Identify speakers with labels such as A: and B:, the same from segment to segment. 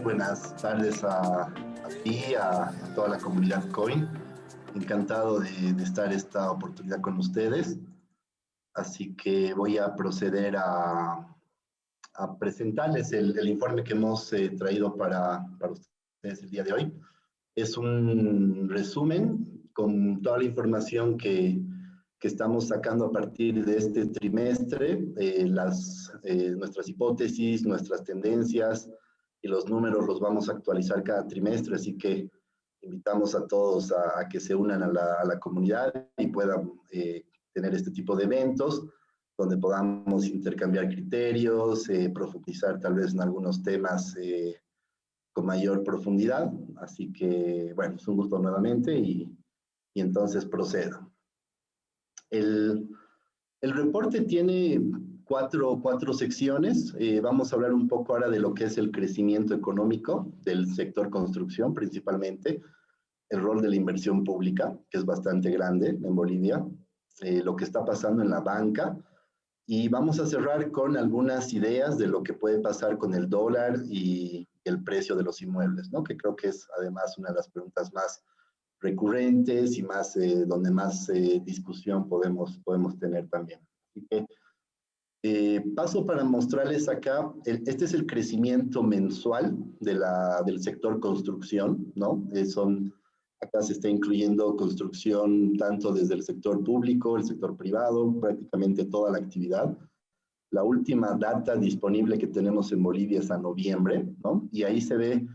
A: Buenas tardes a ti, a toda la comunidad Coin. Encantado de estar esta oportunidad con ustedes. Así que voy a proceder a presentarles el informe que hemos traído para ustedes el día de hoy. Es un resumen con toda la información que estamos sacando a partir de este trimestre, nuestras hipótesis, nuestras tendencias y los números los vamos a actualizar cada trimestre, así que invitamos a todos a que se unan a la comunidad y puedan tener este tipo de eventos donde podamos intercambiar criterios, profundizar tal vez en algunos temas con mayor profundidad. Así que, bueno, es un gusto nuevamente y entonces procedo. El reporte tiene cuatro secciones. Vamos a hablar un poco ahora de lo que es el crecimiento económico del sector construcción principalmente, el rol de la inversión pública, que es bastante grande en Bolivia, lo que está pasando en la banca, y vamos a cerrar con algunas ideas de lo que puede pasar con el dólar y el precio de los inmuebles, ¿no? Que creo que es además una de las preguntas más recurrentes y más, donde más discusión podemos tener también. Así que paso para mostrarles acá, este es el crecimiento mensual del sector construcción, ¿no? Acá se está incluyendo construcción tanto desde el sector público, el sector privado, prácticamente toda la actividad. La última data disponible que tenemos en Bolivia es a noviembre, ¿no? Y ahí se ve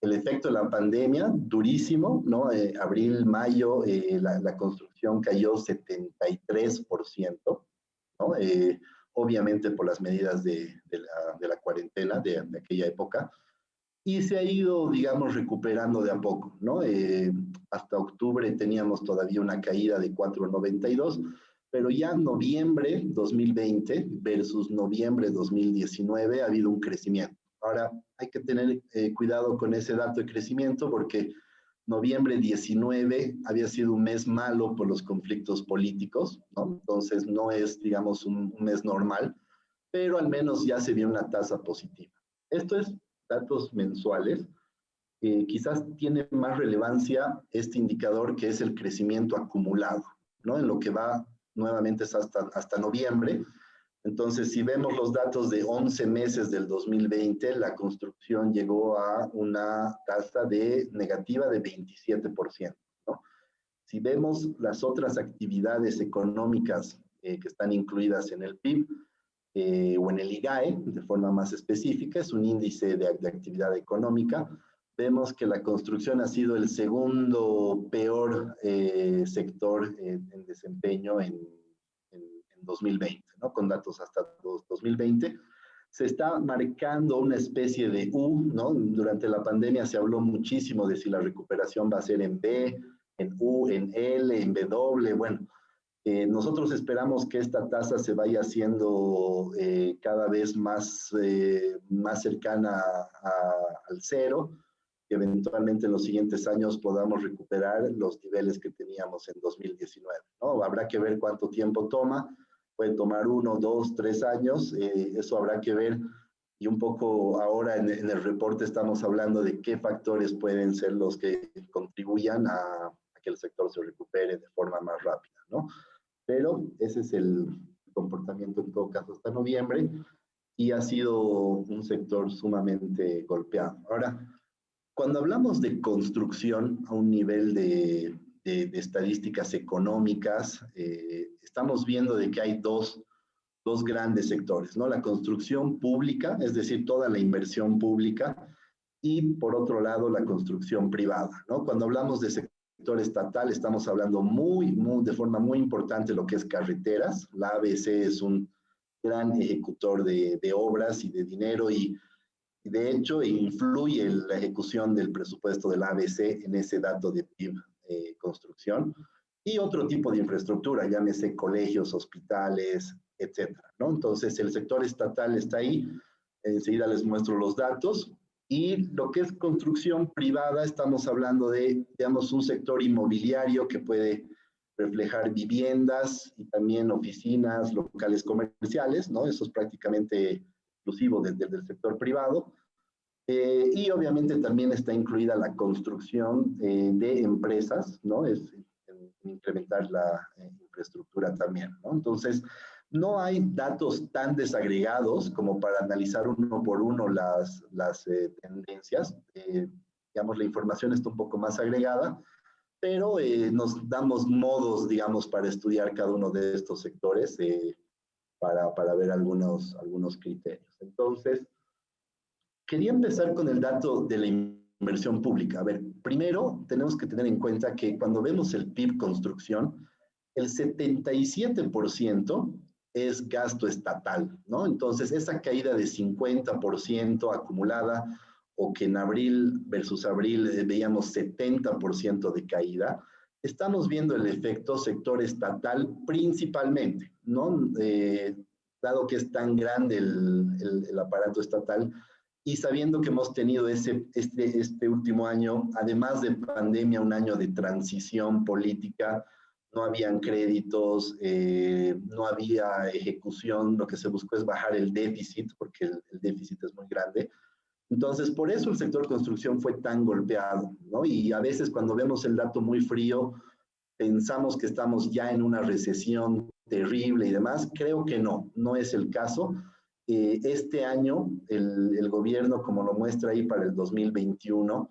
A: el efecto de la pandemia, durísimo, ¿no? Abril, mayo, la construcción cayó 73%, ¿no? Obviamente por las medidas de la cuarentena de aquella época, y se ha ido, digamos, recuperando de a poco, ¿no? Hasta octubre teníamos todavía una caída de 4,92, pero ya noviembre 2020 versus noviembre 2019 ha habido un crecimiento. Ahora, hay que tener cuidado con ese dato de crecimiento porque noviembre 19 había sido un mes malo por los conflictos políticos, ¿no? Entonces no es, digamos, un mes normal, pero al menos ya se vio una tasa positiva. Esto es datos mensuales. Quizás tiene más relevancia este indicador que es el crecimiento acumulado, ¿no? En lo que va nuevamente es hasta noviembre. Entonces, si vemos los datos de 11 meses del 2020, la construcción llegó a una tasa negativa de 27%, ¿no? Si vemos las otras actividades económicas que están incluidas en el PIB, o en el IGAE, de forma más específica, es un índice de actividad económica, vemos que la construcción ha sido el segundo peor sector en desempeño en 2020, ¿no? Con datos hasta 2020. Se está marcando una especie de U, ¿no? Durante la pandemia se habló muchísimo de si la recuperación va a ser en B, en U, en L, en W, bueno. Nosotros esperamos que esta tasa se vaya haciendo cada vez más cercana al cero, que eventualmente en los siguientes años podamos recuperar los niveles que teníamos en 2019, ¿no? Habrá que ver cuánto tiempo toma, puede tomar 1, 2, 3 años, eso habrá que ver, y un poco ahora en el reporte estamos hablando de qué factores pueden ser los que contribuyan a que el sector se recupere de forma más rápida, ¿no? Pero ese es el comportamiento en todo caso hasta noviembre y ha sido un sector sumamente golpeado. Ahora, cuando hablamos de construcción a un nivel de estadísticas económicas, estamos viendo de que hay dos grandes sectores, ¿no? La construcción pública, es decir, toda la inversión pública, y por otro lado la construcción privada, ¿no? Cuando hablamos de sector estatal estamos hablando de forma muy importante lo que es carreteras. La ABC es un gran ejecutor de obras y de dinero y de hecho influye la ejecución del presupuesto de la ABC en ese dato de PIB construcción y otro tipo de infraestructura, llámese colegios, hospitales, etcétera, ¿no? Entonces el sector estatal está ahí, enseguida les muestro los datos, Y lo que es construcción privada, estamos hablando de, digamos, un sector inmobiliario que puede reflejar viviendas y también oficinas, locales comerciales, ¿no? Eso es prácticamente exclusivo del sector privado. Y obviamente también está incluida la construcción de empresas, ¿no? Es incrementar la infraestructura también, ¿no? Entonces, no hay datos tan desagregados como para analizar uno por uno las tendencias. Digamos, la información está un poco más agregada, pero nos damos modos, digamos, para estudiar cada uno de estos sectores para ver algunos criterios. Entonces, quería empezar con el dato de la inversión pública. A ver, primero tenemos que tener en cuenta que cuando vemos el PIB construcción, el 77% es gasto estatal, ¿no? Entonces, esa caída de 50% acumulada, o que en abril versus abril veíamos 70% de caída, estamos viendo el efecto sector estatal principalmente, ¿no? Dado que es tan grande el aparato estatal, y sabiendo que hemos tenido este último año, además de pandemia, un año de transición política, no habían créditos, no había ejecución, lo que se buscó es bajar el déficit, porque el déficit es muy grande. Entonces, por eso el sector construcción fue tan golpeado, ¿no? Y a veces cuando vemos el dato muy frío, pensamos que estamos ya en una recesión terrible y demás. Creo que no, no es el caso. Este año, el gobierno, como lo muestra ahí para el 2021,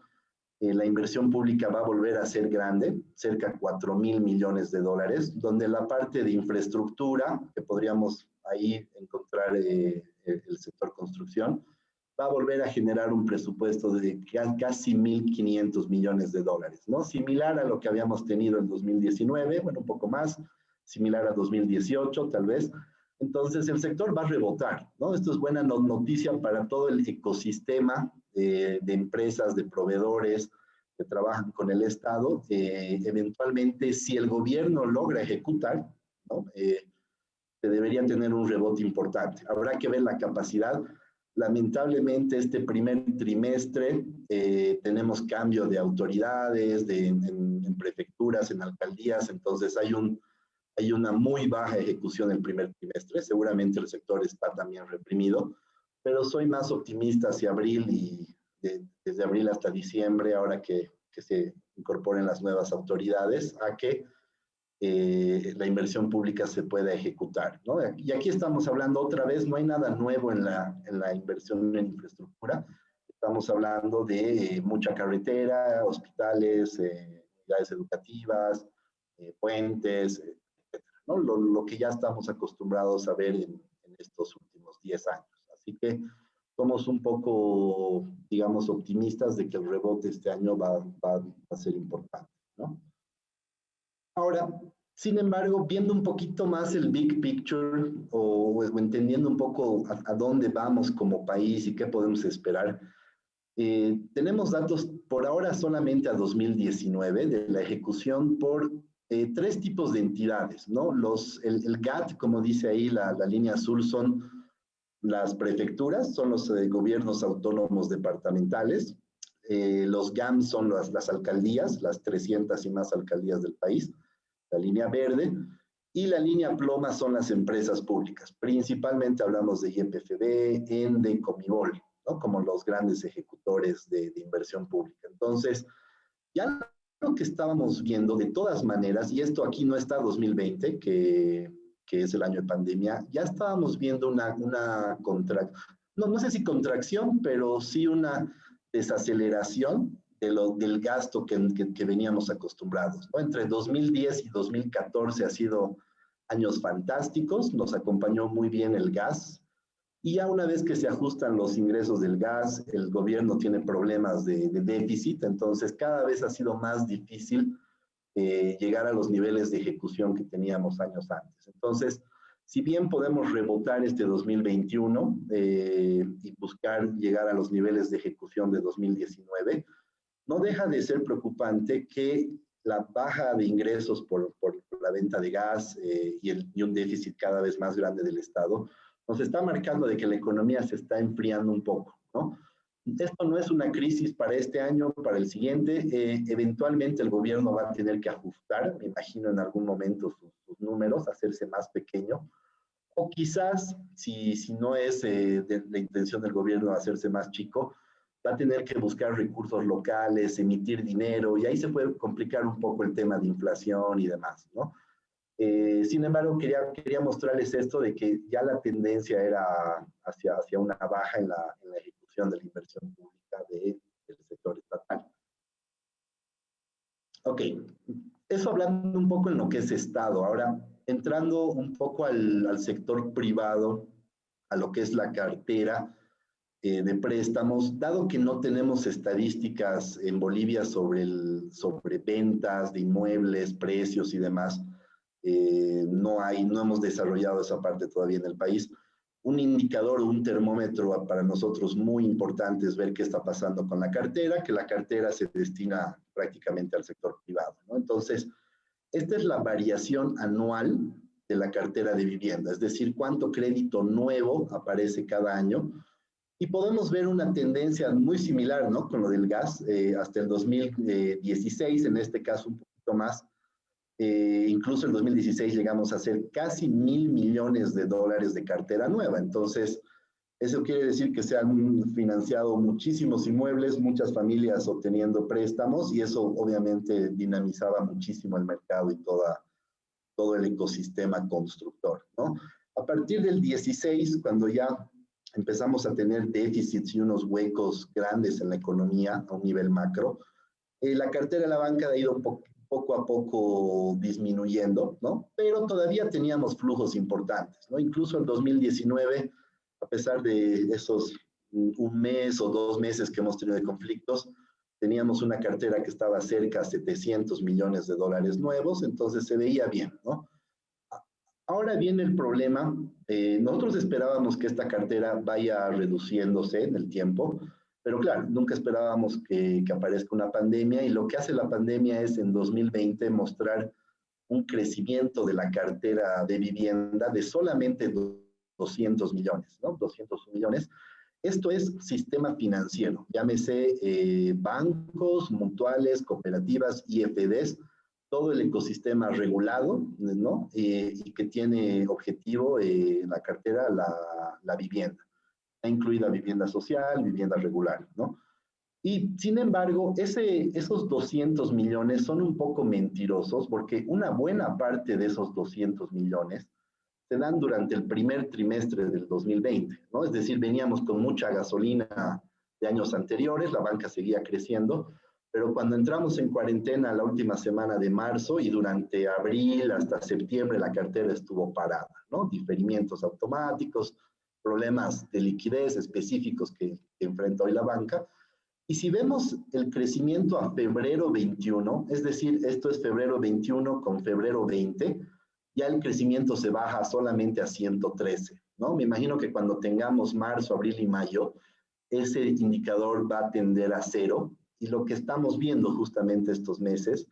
A: la inversión pública va a volver a ser grande, cerca de 4.000 millones de dólares, donde la parte de infraestructura, que podríamos ahí encontrar el sector construcción, va a volver a generar un presupuesto de casi 1.500 millones de dólares, ¿no? Similar a lo que habíamos tenido en 2019, bueno, un poco más, similar a 2018 tal vez. Entonces el sector va a rebotar, ¿no? Esto es buena noticia para todo el ecosistema de empresas, de proveedores que trabajan con el Estado. Eventualmente, si el gobierno logra ejecutar, ¿no? Se debería tener un rebote importante. Habrá que ver la capacidad. Lamentablemente, este primer trimestre tenemos cambio de autoridades en prefecturas, en alcaldías, entonces hay una muy baja ejecución el primer trimestre. Seguramente el sector está también reprimido, pero soy más optimista hacia abril y desde abril hasta diciembre, ahora que se incorporen las nuevas autoridades, a que la inversión pública se pueda ejecutar, ¿no? Y aquí estamos hablando otra vez, no hay nada nuevo en la inversión en infraestructura. Estamos hablando de mucha carretera, hospitales, unidades educativas, puentes, etcétera, ¿no? Lo que ya estamos acostumbrados a ver en estos últimos 10 años. Así que somos un poco, digamos, optimistas de que el rebote este año va a ser importante, ¿no? Ahora, sin embargo, viendo un poquito más el big picture o entendiendo un poco a dónde vamos como país y qué podemos esperar, tenemos datos por ahora solamente a 2019 de la ejecución por tres tipos de entidades, ¿no? El GAT, como dice ahí la línea azul, son las prefecturas, son los gobiernos autónomos departamentales. Los GAM son las alcaldías, las 300 y más alcaldías del país, la línea verde, y la línea ploma son las empresas públicas. Principalmente hablamos de YPFB, ENDE, Comibol, ¿no? Como los grandes ejecutores de inversión pública. Entonces, ya lo que estábamos viendo de todas maneras, y esto aquí no está 2020, que es el año de pandemia, ya estábamos viendo una no sé si contracción, pero sí una desaceleración del gasto que veníamos acostumbrados, ¿no? Entre 2010 y 2014 ha sido años fantásticos, nos acompañó muy bien el gas, y ya una vez que se ajustan los ingresos del gas, el gobierno tiene problemas de déficit, entonces cada vez ha sido más difícil llegar a los niveles de ejecución que teníamos años antes. Entonces, si bien podemos rebotar este 2021 y buscar llegar a los niveles de ejecución de 2019, no deja de ser preocupante que la baja de ingresos por la venta de gas y un déficit cada vez más grande del Estado nos está marcando de que la economía se está enfriando un poco, ¿no? Esto no es una crisis para este año, para el siguiente. Eventualmente el gobierno va a tener que ajustar, me imagino en algún momento sus números, hacerse más pequeño. O quizás, si no es la intención del gobierno hacerse más chico, va a tener que buscar recursos locales, emitir dinero, y ahí se puede complicar un poco el tema de inflación y demás, ¿no? Sin embargo, quería mostrarles esto de que ya la tendencia era hacia una baja en la ejecución de la inversión pública del sector estatal. Ok, eso hablando un poco en lo que es Estado. Ahora, entrando un poco al sector privado, a lo que es la cartera de préstamos, dado que no tenemos estadísticas en Bolivia sobre ventas de inmuebles, precios y demás, no hemos desarrollado esa parte todavía en el país. Un indicador, un termómetro para nosotros muy importante es ver qué está pasando con la cartera, que la cartera se destina prácticamente al sector privado, ¿no? Entonces, esta es la variación anual de la cartera de vivienda, es decir, cuánto crédito nuevo aparece cada año. Y podemos ver una tendencia muy similar, ¿no? Con lo del gas, hasta el 2016, en este caso un poquito más. Incluso en 2016 llegamos a hacer casi $1.000 millones de cartera nueva. Entonces, eso quiere decir que se han financiado muchísimos inmuebles, muchas familias obteniendo préstamos, y eso obviamente dinamizaba muchísimo el mercado y todo el ecosistema constructor, ¿no? A partir del 16, cuando ya empezamos a tener déficits y unos huecos grandes en la economía a un nivel macro, la cartera de la banca ha ido poco a poco disminuyendo, ¿no? Pero todavía teníamos flujos importantes, ¿no? Incluso en 2019, a pesar de esos un mes o 2 meses que hemos tenido de conflictos, teníamos una cartera que estaba cerca a $700 millones nuevos, entonces se veía bien, ¿no? Ahora viene el problema. Nosotros esperábamos que esta cartera vaya reduciéndose en el tiempo, pero claro, nunca esperábamos que aparezca una pandemia, y lo que hace la pandemia es en 2020 mostrar un crecimiento de la cartera de vivienda de solamente 200 millones, ¿no? 200 millones. Esto es sistema financiero, llámese bancos, mutuales, cooperativas, IFDs, todo el ecosistema regulado, ¿no? Y que tiene objetivo la cartera, la vivienda. Está incluida vivienda social, vivienda regular, ¿no? Y sin embargo, esos 200 millones son un poco mentirosos, porque una buena parte de esos 200 millones se dan durante el primer trimestre del 2020, ¿no? Es decir, veníamos con mucha gasolina de años anteriores, la banca seguía creciendo, pero cuando entramos en cuarentena la última semana de marzo y durante abril hasta septiembre la cartera estuvo parada, ¿no? Diferimientos automáticos, problemas de liquidez específicos que enfrenta hoy la banca. Y si vemos el crecimiento a febrero 21, es decir, esto es febrero 21 con febrero 20, ya el crecimiento se baja solamente a 113, ¿no? Me imagino que cuando tengamos marzo, abril y mayo, ese indicador va a tender a cero, y lo que estamos viendo justamente estos meses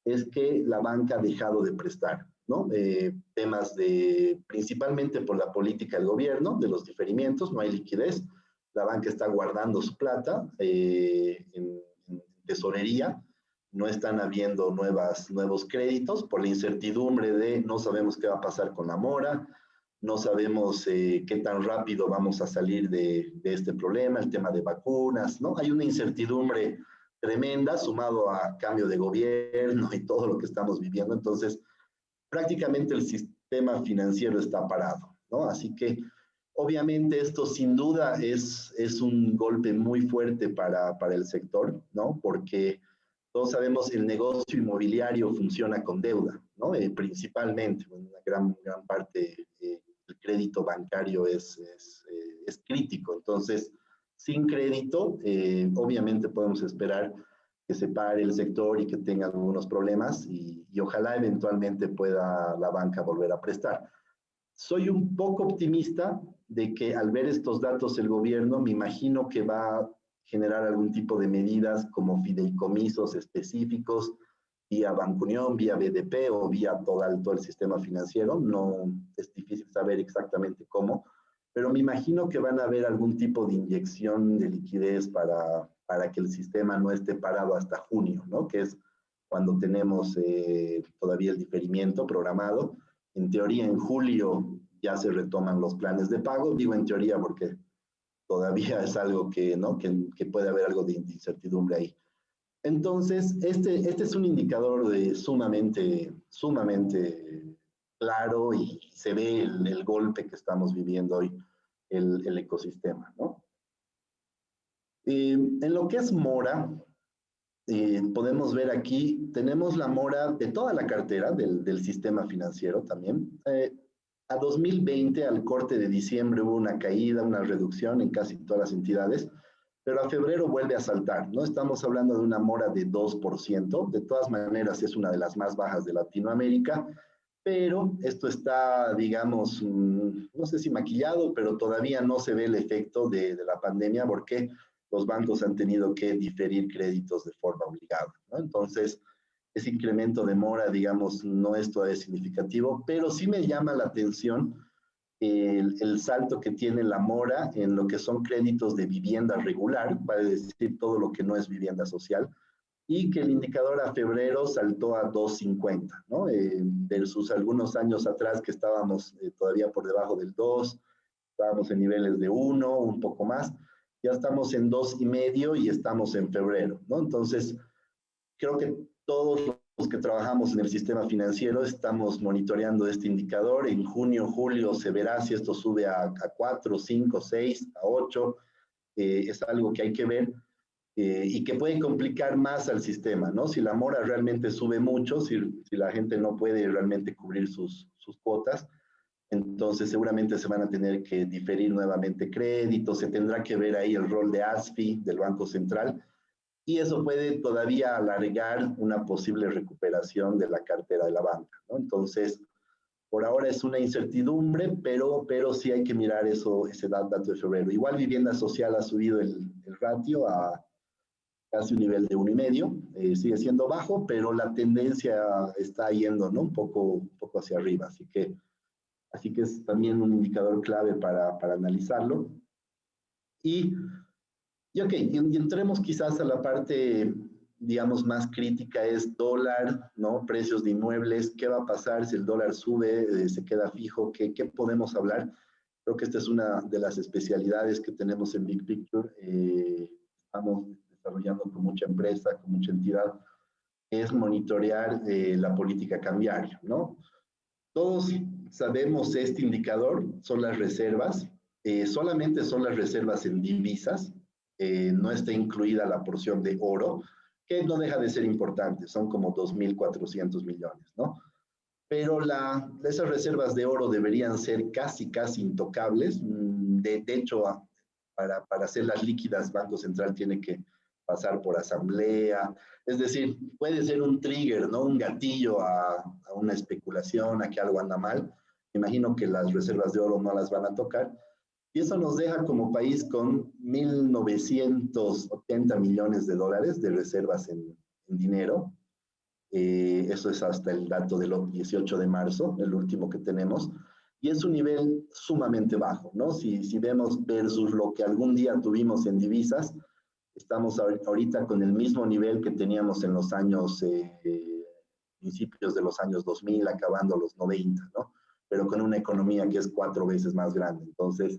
A: es que la banca ha dejado de prestar, ¿no? Temas principalmente por la política del gobierno, de los diferimientos, no hay liquidez, la banca está guardando su plata en tesorería, no están habiendo nuevos créditos por la incertidumbre de no sabemos qué va a pasar con la mora, no sabemos qué tan rápido vamos a salir de este problema, el tema de vacunas, ¿no? Hay una incertidumbre tremenda sumado a cambio de gobierno y todo lo que estamos viviendo. Entonces, prácticamente el sistema financiero está parado, ¿no? Así que, obviamente, esto sin duda es un golpe muy fuerte para el sector, ¿no? Porque todos sabemos el negocio inmobiliario funciona con deuda, ¿no? Principalmente, una gran parte el crédito bancario es crítico. Entonces, sin crédito, obviamente podemos esperar que se pare el sector y que tenga algunos problemas, y ojalá eventualmente pueda la banca volver a prestar. Soy un poco optimista de que al ver estos datos el gobierno, me imagino que va a generar algún tipo de medidas como fideicomisos específicos vía Banco Unión, vía BDP o vía todo el sistema financiero. No es difícil saber exactamente cómo, pero me imagino que van a haber algún tipo de inyección de liquidez para que el sistema no esté parado hasta junio, ¿no? Que es cuando tenemos todavía el diferimiento programado. En teoría, en julio ya se retoman los planes de pago. Digo en teoría porque todavía es algo que, ¿no? que puede haber algo de incertidumbre ahí. Entonces, este es un indicador sumamente claro y se ve el golpe que estamos viviendo hoy, el ecosistema, ¿no? En lo que es mora, podemos ver aquí, tenemos la mora de toda la cartera del sistema financiero también. A 2020, al corte de diciembre, hubo una caída, una reducción en casi todas las entidades, pero a febrero vuelve a saltar, ¿no? Estamos hablando de una mora de 2%, de todas maneras es una de las más bajas de Latinoamérica, pero esto está, digamos, no sé si maquillado, pero todavía no se ve el efecto de la pandemia porque los bancos han tenido que diferir créditos de forma obligada, ¿no? Entonces, ese incremento de mora, digamos, no es todavía significativo, pero sí me llama la atención el salto que tiene la mora en lo que son créditos de vivienda regular, vale decir todo lo que no es vivienda social, y que el indicador a febrero saltó a 2.50, ¿no? Versus algunos años atrás que estábamos todavía por debajo del 2, estábamos en niveles de 1, un poco más, ya estamos en 2.5 y estamos en febrero, ¿no? Entonces, creo que todos los que trabajamos en el sistema financiero estamos monitoreando este indicador. En junio, julio se verá si esto sube a 4, 5, 6, a 8. Es algo que hay que ver y que puede complicar más al sistema, ¿no? Si la mora realmente sube mucho, si la gente no puede realmente cubrir sus cuotas, entonces seguramente se van a tener que diferir nuevamente créditos, se tendrá que ver ahí el rol de ASFI, del Banco Central, y eso puede todavía alargar una posible recuperación de la cartera de la banca, ¿no? Entonces, por ahora es una incertidumbre, pero sí hay que mirar eso, ese dato de febrero. Igual vivienda social ha subido el ratio a casi un nivel de 1.5, sigue siendo bajo, pero la tendencia está yendo, ¿no? Un poco hacia arriba, así que es también un indicador clave para analizarlo. Y ok, y entremos quizás a la parte, digamos, más crítica, es dólar, ¿no? Precios de inmuebles, ¿qué va a pasar si el dólar sube, se queda fijo? ¿Qué podemos hablar? Creo que esta es una de las especialidades que tenemos en Big Picture. Estamos desarrollando con mucha empresa, con mucha entidad, es monitorear la política cambiaria, ¿no? Todos sabemos este indicador, son las reservas, solamente son las reservas en divisas, no está incluida la porción de oro, que no deja de ser importante, son como 2.400 millones, ¿no? Pero esas reservas de oro deberían ser casi intocables. De hecho, para hacerlas líquidas, Banco Central tiene que pasar por asamblea. Es decir, puede ser un trigger, ¿no? Un gatillo a una especulación, a que algo anda mal. Me imagino que las reservas de oro no las van a tocar. Y eso nos deja como país con 1.980 millones de dólares de reservas en dinero. Eso es hasta el dato del 18 de marzo, el último que tenemos, y es un nivel sumamente bajo, ¿no? Si vemos versus lo que algún día tuvimos en divisas, estamos ahorita con el mismo nivel que teníamos en los años, principios de los años 2000, acabando los 90, ¿no? Pero con una economía que es 4 veces más grande. Entonces,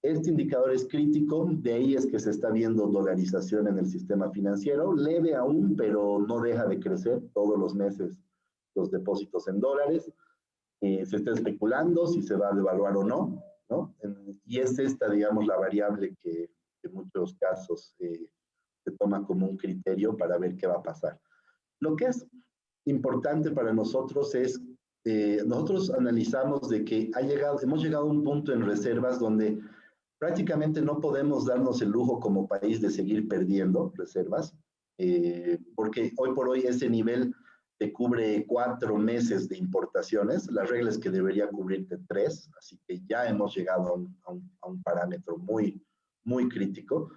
A: este indicador es crítico, de ahí es que se está viendo dolarización en el sistema financiero, leve aún, pero no deja de crecer todos los meses los depósitos en dólares. Se está especulando si se va a devaluar o no, ¿no? Y es esta, digamos, la variable que en muchos casos se toma como un criterio para ver qué va a pasar. Lo que es importante para nosotros es, nosotros analizamos de que hemos llegado a un punto en reservas donde prácticamente no podemos darnos el lujo como país de seguir perdiendo reservas, porque hoy por hoy ese nivel te cubre 4 meses de importaciones, la regla es que debería cubrirte 3, así que ya hemos llegado a un parámetro muy crítico.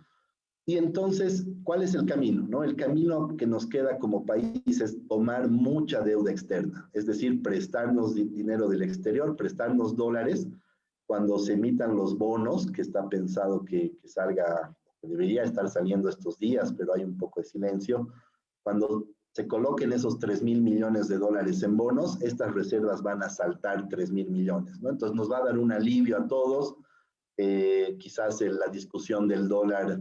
A: Y entonces, ¿cuál es el camino? ¿No? El camino que nos queda como país es tomar mucha deuda externa, es decir, prestarnos dinero del exterior, prestarnos dólares, cuando se emitan los bonos, que está pensado que salga, que debería estar saliendo estos días, pero hay un poco de silencio, cuando se coloquen esos 3.000 millones de dólares en bonos, estas reservas van a saltar 3.000 millones, ¿no? Entonces nos va a dar un alivio a todos, quizás la discusión del dólar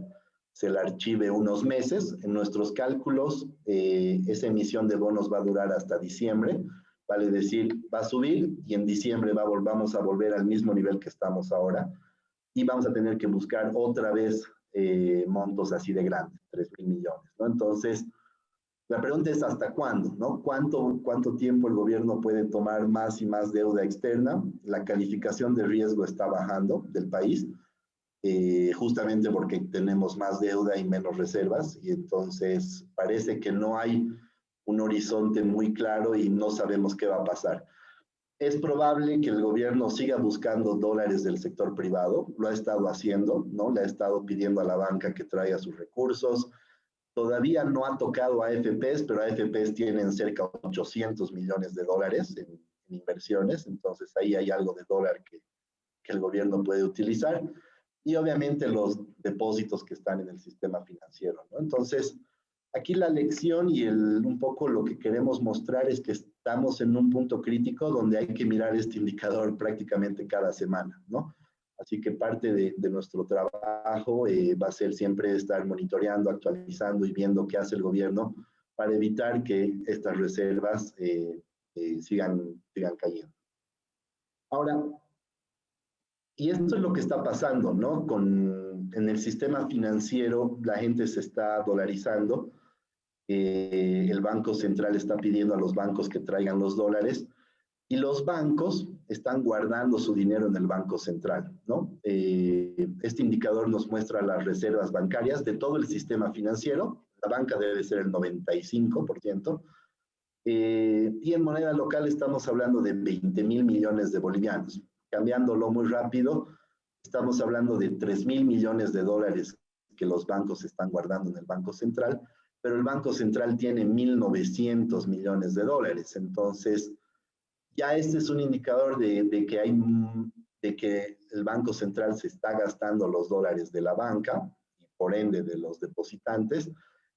A: se la archive unos meses. En nuestros cálculos, esa emisión de bonos va a durar hasta diciembre, vale decir, va a subir y en diciembre vamos a volver al mismo nivel que estamos ahora y vamos a tener que buscar otra vez montos así de grandes, 3.000 millones, ¿no? Entonces, la pregunta es ¿hasta cuándo? ¿No? ¿Cuánto tiempo el gobierno puede tomar más y más deuda externa? La calificación de riesgo está bajando del país, justamente porque tenemos más deuda y menos reservas, y entonces parece que no hay un horizonte muy claro y no sabemos qué va a pasar. Es probable que el gobierno siga buscando dólares del sector privado, lo ha estado haciendo, ¿no? Le ha estado pidiendo a la banca que traiga sus recursos. Todavía no ha tocado a AFPs, pero AFPs tienen cerca de 800 millones de dólares en inversiones, entonces ahí hay algo de dólar que el gobierno puede utilizar. Y obviamente los depósitos que están en el sistema financiero, ¿no? Entonces, aquí la lección y un poco lo que queremos mostrar es que estamos en un punto crítico donde hay que mirar este indicador prácticamente cada semana, ¿no? Así que parte de nuestro trabajo va a ser siempre estar monitoreando, actualizando y viendo qué hace el gobierno para evitar que estas reservas sigan cayendo. Ahora, y esto es lo que está pasando, ¿no? En el sistema financiero la gente se está dolarizando, el Banco Central está pidiendo a los bancos que traigan los dólares y los bancos están guardando su dinero en el Banco Central, ¿no? Este indicador nos muestra las reservas bancarias de todo el sistema financiero, la banca debe ser el 95%, y en moneda local estamos hablando de 20.000 millones de bolivianos. Cambiándolo muy rápido, estamos hablando de 3.000 millones de dólares que los bancos están guardando en el Banco Central, pero el Banco Central tiene 1.900 millones de dólares. Entonces, ya este es un indicador de que el Banco Central se está gastando los dólares de la banca y por ende de los depositantes.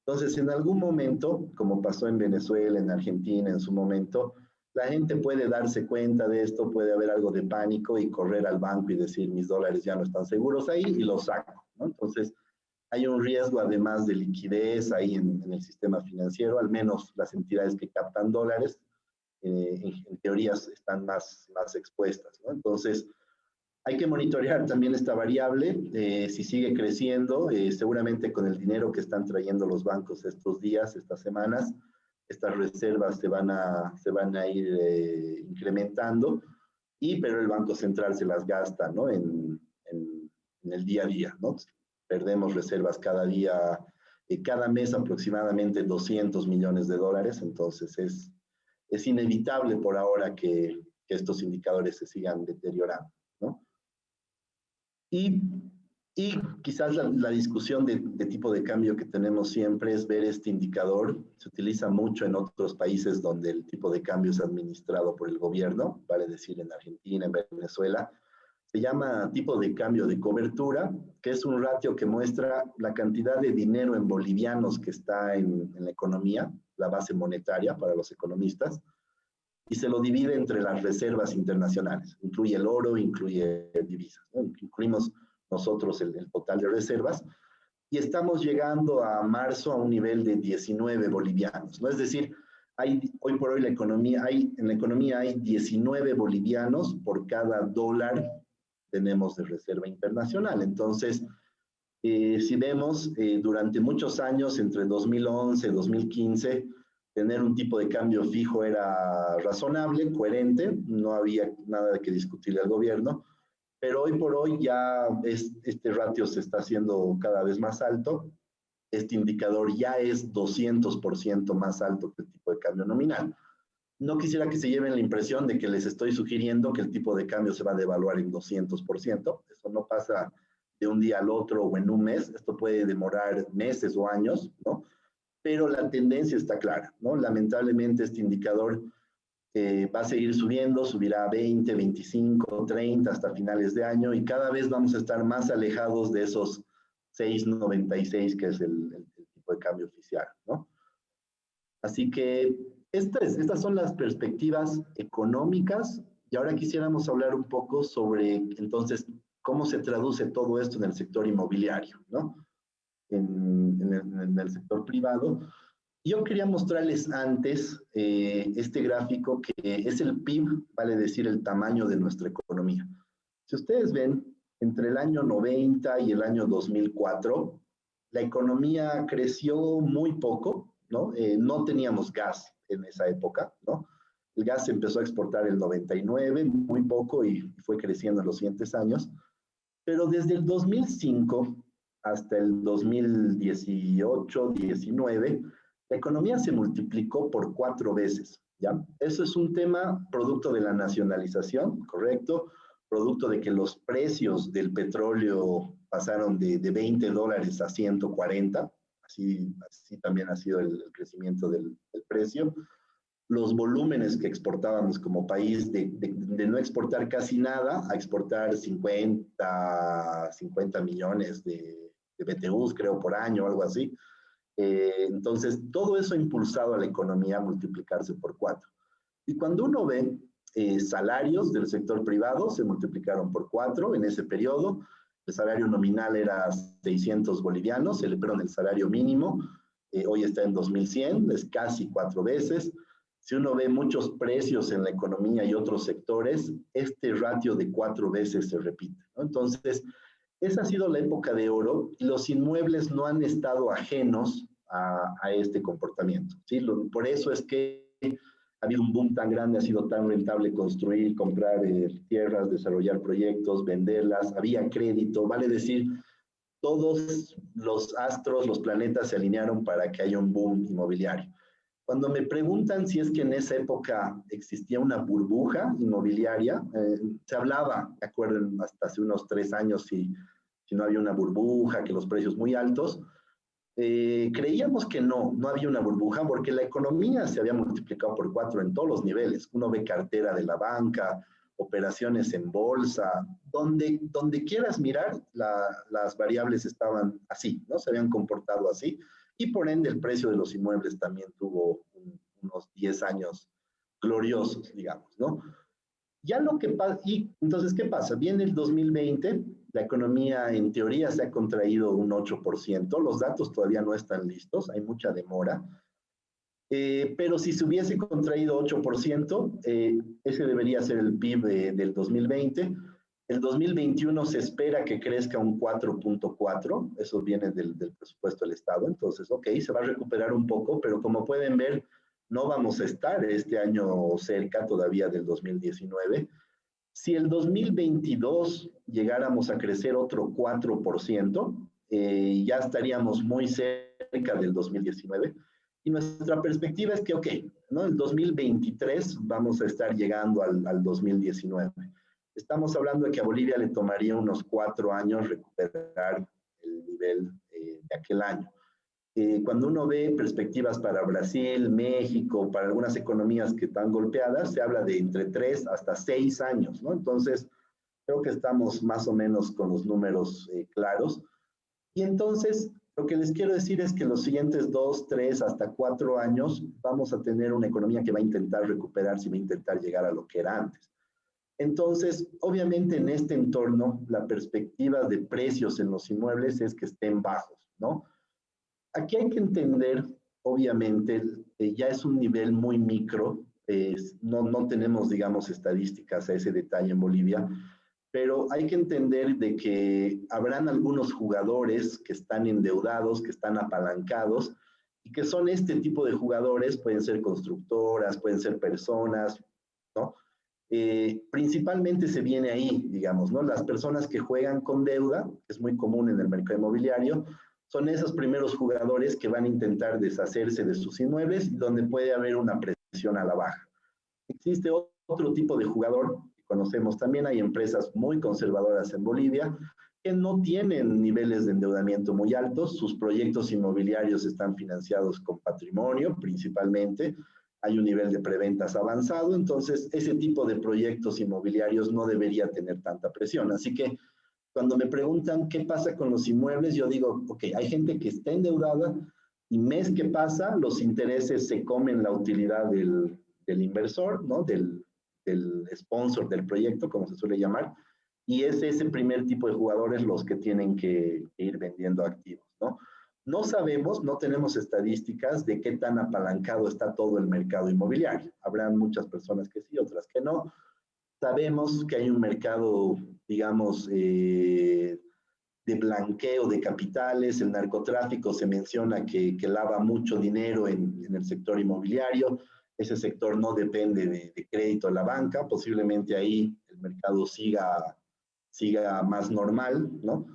A: Entonces, en algún momento, como pasó en Venezuela, en Argentina en su momento, la gente puede darse cuenta de esto, puede haber algo de pánico y correr al banco y decir mis dólares ya no están seguros ahí y los saco, ¿no? Entonces, hay un riesgo además de liquidez ahí en el sistema financiero, al menos las entidades que captan dólares, en teoría están más expuestas, ¿no? Entonces, hay que monitorear también esta variable, si sigue creciendo, seguramente con el dinero que están trayendo los bancos estos días, estas semanas, estas reservas se van a ir incrementando, pero el Banco Central se las gasta, ¿no? En el día a día, ¿no? Perdemos reservas cada día, cada mes aproximadamente 200 millones de dólares, entonces es inevitable por ahora que estos indicadores se sigan deteriorando, ¿no? Y, y quizás la discusión de tipo de cambio que tenemos siempre es ver este indicador. Se utiliza mucho en otros países donde el tipo de cambio es administrado por el gobierno, vale decir en Argentina, en Venezuela. Se llama tipo de cambio de cobertura, que es un ratio que muestra la cantidad de dinero en bolivianos que está en la economía, la base monetaria para los economistas, y se lo divide entre las reservas internacionales. Incluye el oro, incluye divisas, ¿no? Incluimos nosotros el total de reservas y estamos llegando a marzo a un nivel de 19 bolivianos, ¿no? Es decir, hoy por hoy en la economía hay 19 bolivianos por cada dólar tenemos de reserva internacional. Entonces, si vemos, durante muchos años, entre 2011 y 2015, tener un tipo de cambio fijo era razonable, coherente, no había nada de que discutirle al gobierno, pero hoy por hoy ya este ratio se está haciendo cada vez más alto, este indicador ya es 200% más alto que el tipo de cambio nominal. No quisiera que se lleven la impresión de que les estoy sugiriendo que el tipo de cambio se va a devaluar en 200%, eso no pasa de un día al otro o en un mes, esto puede demorar meses o años, ¿no? Pero la tendencia está clara, ¿no? Lamentablemente este indicador va a seguir subiendo, subirá a 20, 25, 30 hasta finales de año y cada vez vamos a estar más alejados de esos 6,96 que es el tipo de cambio oficial, ¿no? Así que estas son las perspectivas económicas y ahora quisiéramos hablar un poco sobre entonces cómo se traduce todo esto en el sector inmobiliario, ¿no? En el sector privado. Yo quería mostrarles antes este gráfico que es el PIB, vale decir el tamaño de nuestra economía. Si ustedes ven, entre el año 90 y el año 2004, la economía creció muy poco, ¿no? No teníamos gas en esa época, ¿no? El gas se empezó a exportar en el 99, muy poco, y fue creciendo en los siguientes años. Pero desde el 2005 hasta el 2018-19, la economía se multiplicó por 4 veces, ¿ya? Eso es un tema producto de la nacionalización, ¿correcto? Producto de que los precios del petróleo pasaron de $20 a 140, así también ha sido el crecimiento del precio. Los volúmenes que exportábamos como país, de no exportar casi nada a exportar 50 millones de BTUs, creo, por año, algo así. Entonces, todo eso ha impulsado a la economía a multiplicarse por 4. Y cuando uno ve salarios del sector privado, se multiplicaron por 4 en ese periodo. El salario nominal era 600 bolivianos, perdón, el salario mínimo, hoy está en 2.100, es casi 4 veces. Si uno ve muchos precios en la economía y otros sectores, este ratio de 4 veces se repite, ¿no? Entonces, esa ha sido la época de oro y los inmuebles no han estado ajenos a este comportamiento, ¿sí? Por eso es que ha habido un boom tan grande, ha sido tan rentable construir, comprar tierras, desarrollar proyectos, venderlas, había crédito, vale decir, todos los astros, los planetas se alinearon para que haya un boom inmobiliario. Cuando me preguntan si es que en esa época existía una burbuja inmobiliaria, se hablaba, ¿de acuerdo? Hasta hace unos 3 años, si no había una burbuja, que los precios muy altos. Creíamos que no había una burbuja porque la economía se había multiplicado por 4 en todos los niveles. Uno ve cartera de la banca, operaciones en bolsa, donde quieras mirar, las variables estaban así, ¿no? Se habían comportado así. Y por ende el precio de los inmuebles también tuvo unos 10 años gloriosos, digamos, ¿no? Ya lo que pasa, y entonces, ¿qué pasa? Viene el 2020, la economía en teoría se ha contraído un 8%, los datos todavía no están listos, hay mucha demora, pero si se hubiese contraído 8%, ese debería ser el PIB del 2020. El 2021 se espera que crezca un 4.4, eso viene del presupuesto del Estado, entonces, ok, se va a recuperar un poco, pero como pueden ver, no vamos a estar este año cerca todavía del 2019. Si el 2022 llegáramos a crecer otro 4%, ya estaríamos muy cerca del 2019. Y nuestra perspectiva es que, ok, ¿no? El 2023 vamos a estar llegando al 2019. Estamos hablando de que a Bolivia le tomaría unos 4 años recuperar el nivel de aquel año. Cuando uno ve perspectivas para Brasil, México, para algunas economías que están golpeadas, se habla de entre 3 hasta 6 años, ¿no? Entonces, creo que estamos más o menos con los números claros. Y entonces, lo que les quiero decir es que los siguientes 2, 3, hasta 4 años vamos a tener una economía que va a intentar recuperarse y va a intentar llegar a lo que era antes. Entonces, obviamente en este entorno, la perspectiva de precios en los inmuebles es que estén bajos, ¿no? Aquí hay que entender, obviamente, ya es un nivel muy micro, no tenemos, digamos, estadísticas a ese detalle en Bolivia, pero hay que entender de que habrán algunos jugadores que están endeudados, que están apalancados, y que son este tipo de jugadores, pueden ser constructoras, pueden ser personas, ¿no? Principalmente se viene ahí, digamos, ¿no? Las personas que juegan con deuda, es muy común en el mercado inmobiliario, son esos primeros jugadores que van a intentar deshacerse de sus inmuebles, donde puede haber una presión a la baja. Existe otro tipo de jugador que conocemos también, hay empresas muy conservadoras en Bolivia que no tienen niveles de endeudamiento muy altos, sus proyectos inmobiliarios están financiados con patrimonio principalmente, hay un nivel de preventas avanzado, entonces ese tipo de proyectos inmobiliarios no debería tener tanta presión. Así que cuando me preguntan qué pasa con los inmuebles, yo digo, ok, hay gente que está endeudada y mes que pasa, los intereses se comen la utilidad del inversor, ¿no? Del sponsor del proyecto, como se suele llamar, y es ese primer tipo de jugadores los que tienen que ir vendiendo activos, ¿no? No sabemos, no tenemos estadísticas de qué tan apalancado está todo el mercado inmobiliario. Habrán muchas personas que sí, otras que no. Sabemos que hay un mercado, digamos, de blanqueo de capitales, el narcotráfico se menciona que lava mucho dinero en el sector inmobiliario, ese sector no depende de crédito de la banca, posiblemente ahí el mercado siga más normal, ¿no?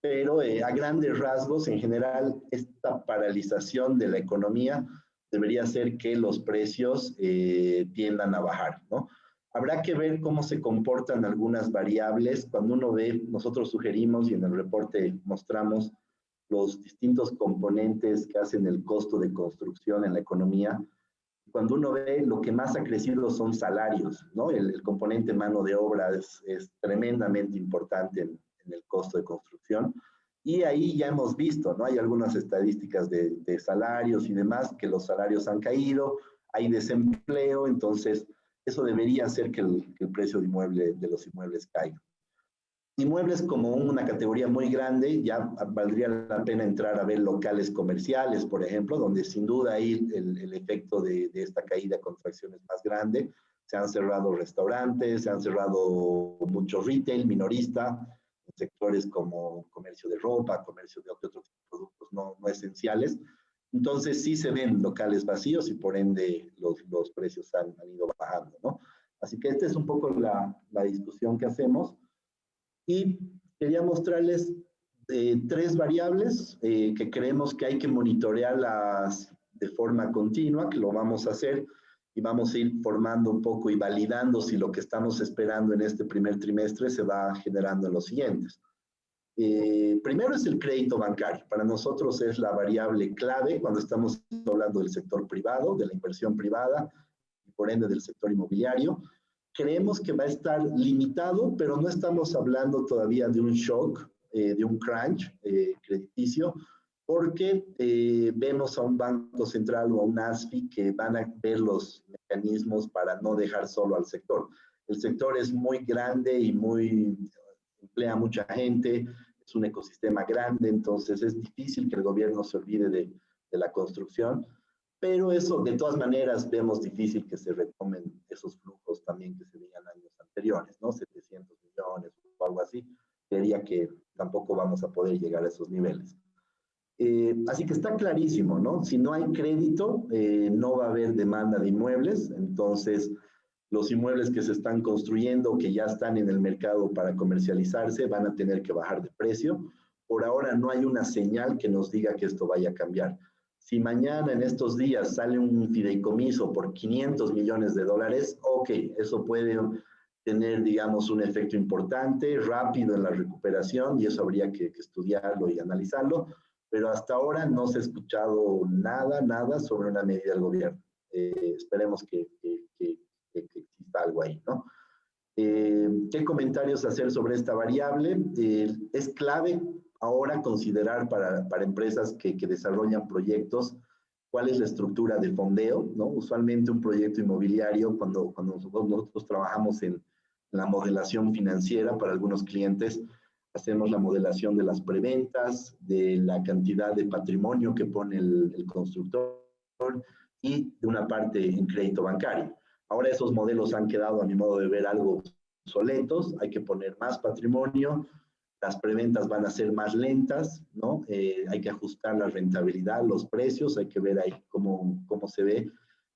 A: Pero a grandes rasgos, en general, esta paralización de la economía debería hacer que los precios tiendan a bajar, ¿no? Habrá que ver cómo se comportan algunas variables. Cuando uno ve, nosotros sugerimos y en el reporte mostramos los distintos componentes que hacen el costo de construcción en la economía. Cuando uno ve, lo que más ha crecido son salarios, ¿no? El componente mano de obra es tremendamente importante en el costo de construcción. Y ahí ya hemos visto, ¿no? Hay algunas estadísticas de salarios y demás, que los salarios han caído, hay desempleo, entonces eso debería hacer que el precio de los inmuebles caiga. Inmuebles como una categoría muy grande, ya valdría la pena entrar a ver locales comerciales, por ejemplo, donde sin duda ahí el efecto de esta caída, contracción es más grande. Se han cerrado restaurantes, se han cerrado mucho retail, minorista, sectores como comercio de ropa, comercio de otros productos no esenciales. Entonces sí se ven locales vacíos y por ende los precios han ido bajando, ¿no? Así que esta es un poco la discusión que hacemos. Y quería mostrarles tres variables que creemos que hay que monitorearlas de forma continua, que lo vamos a hacer y vamos a ir formando un poco y validando si lo que estamos esperando en este primer trimestre se va generando en los siguientes. Primero es el crédito bancario. Para nosotros es la variable clave cuando estamos hablando del sector privado, de la inversión privada y por ende del sector inmobiliario. Creemos que va a estar limitado, pero no estamos hablando todavía de un shock, de un crunch crediticio, porque vemos a un banco central o a un ASFI que van a ver los mecanismos para no dejar solo al sector. El sector es muy grande y emplea mucha gente, es un ecosistema grande, entonces es difícil que el gobierno se olvide de la construcción. Pero eso, de todas maneras, vemos difícil que se retomen esos flujos también que se veían años anteriores, ¿no? 700 millones o algo así. Creería que tampoco vamos a poder llegar a esos niveles. Así que está clarísimo, ¿no? Si no hay crédito, no va a haber demanda de inmuebles. Entonces, los inmuebles que se están construyendo, que ya están en el mercado para comercializarse, van a tener que bajar de precio. Por ahora no hay una señal que nos diga que esto vaya a cambiar. Si mañana en estos días sale un fideicomiso por 500 millones de dólares, ok, eso puede tener, digamos, un efecto importante, rápido en la recuperación, y eso habría que estudiarlo y analizarlo, pero hasta ahora no se ha escuchado nada sobre una medida del gobierno. Esperemos que exista algo ahí, ¿no? ¿Qué comentarios hacer sobre esta variable? Es clave ahora considerar para empresas que desarrollan proyectos cuál es la estructura de fondeo, ¿no? Usualmente un proyecto inmobiliario, cuando nosotros trabajamos en la modelación financiera para algunos clientes, hacemos la modelación de las preventas, de la cantidad de patrimonio que pone el constructor y de una parte en crédito bancario. Ahora esos modelos han quedado, a mi modo de ver, algo obsoletos, hay que poner más patrimonio, las preventas van a ser más lentas, ¿no? Hay que ajustar la rentabilidad, los precios, hay que ver ahí cómo se ve.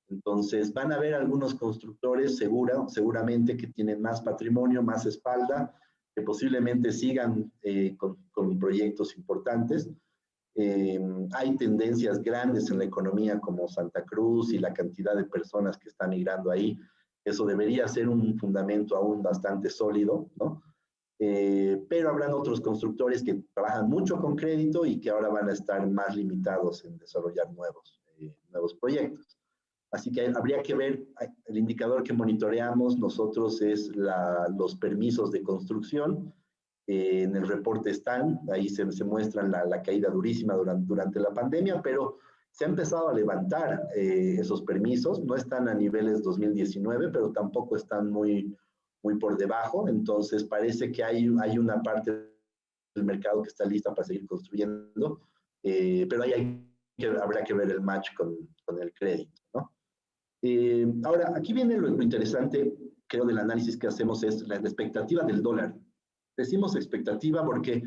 A: Entonces, van a haber algunos constructores seguramente que tienen más patrimonio, más espalda, que posiblemente sigan con proyectos importantes. Hay tendencias grandes en la economía como Santa Cruz y la cantidad de personas que están migrando ahí. Eso debería ser un fundamento aún bastante sólido, ¿no? Pero habrán otros constructores que trabajan mucho con crédito y que ahora van a estar más limitados en desarrollar nuevos proyectos. Así que habría que ver, el indicador que monitoreamos nosotros es los permisos de construcción. En el reporte están, ahí se muestran la caída durísima durante la pandemia, pero se ha empezado a levantar esos permisos, no están a niveles 2019, pero tampoco están muy por debajo, entonces parece que hay una parte del mercado que está lista para seguir construyendo, pero ahí habrá que ver el match con el crédito, ¿no? Ahora, aquí viene lo interesante, creo, del análisis que hacemos, es la expectativa del dólar. Decimos expectativa porque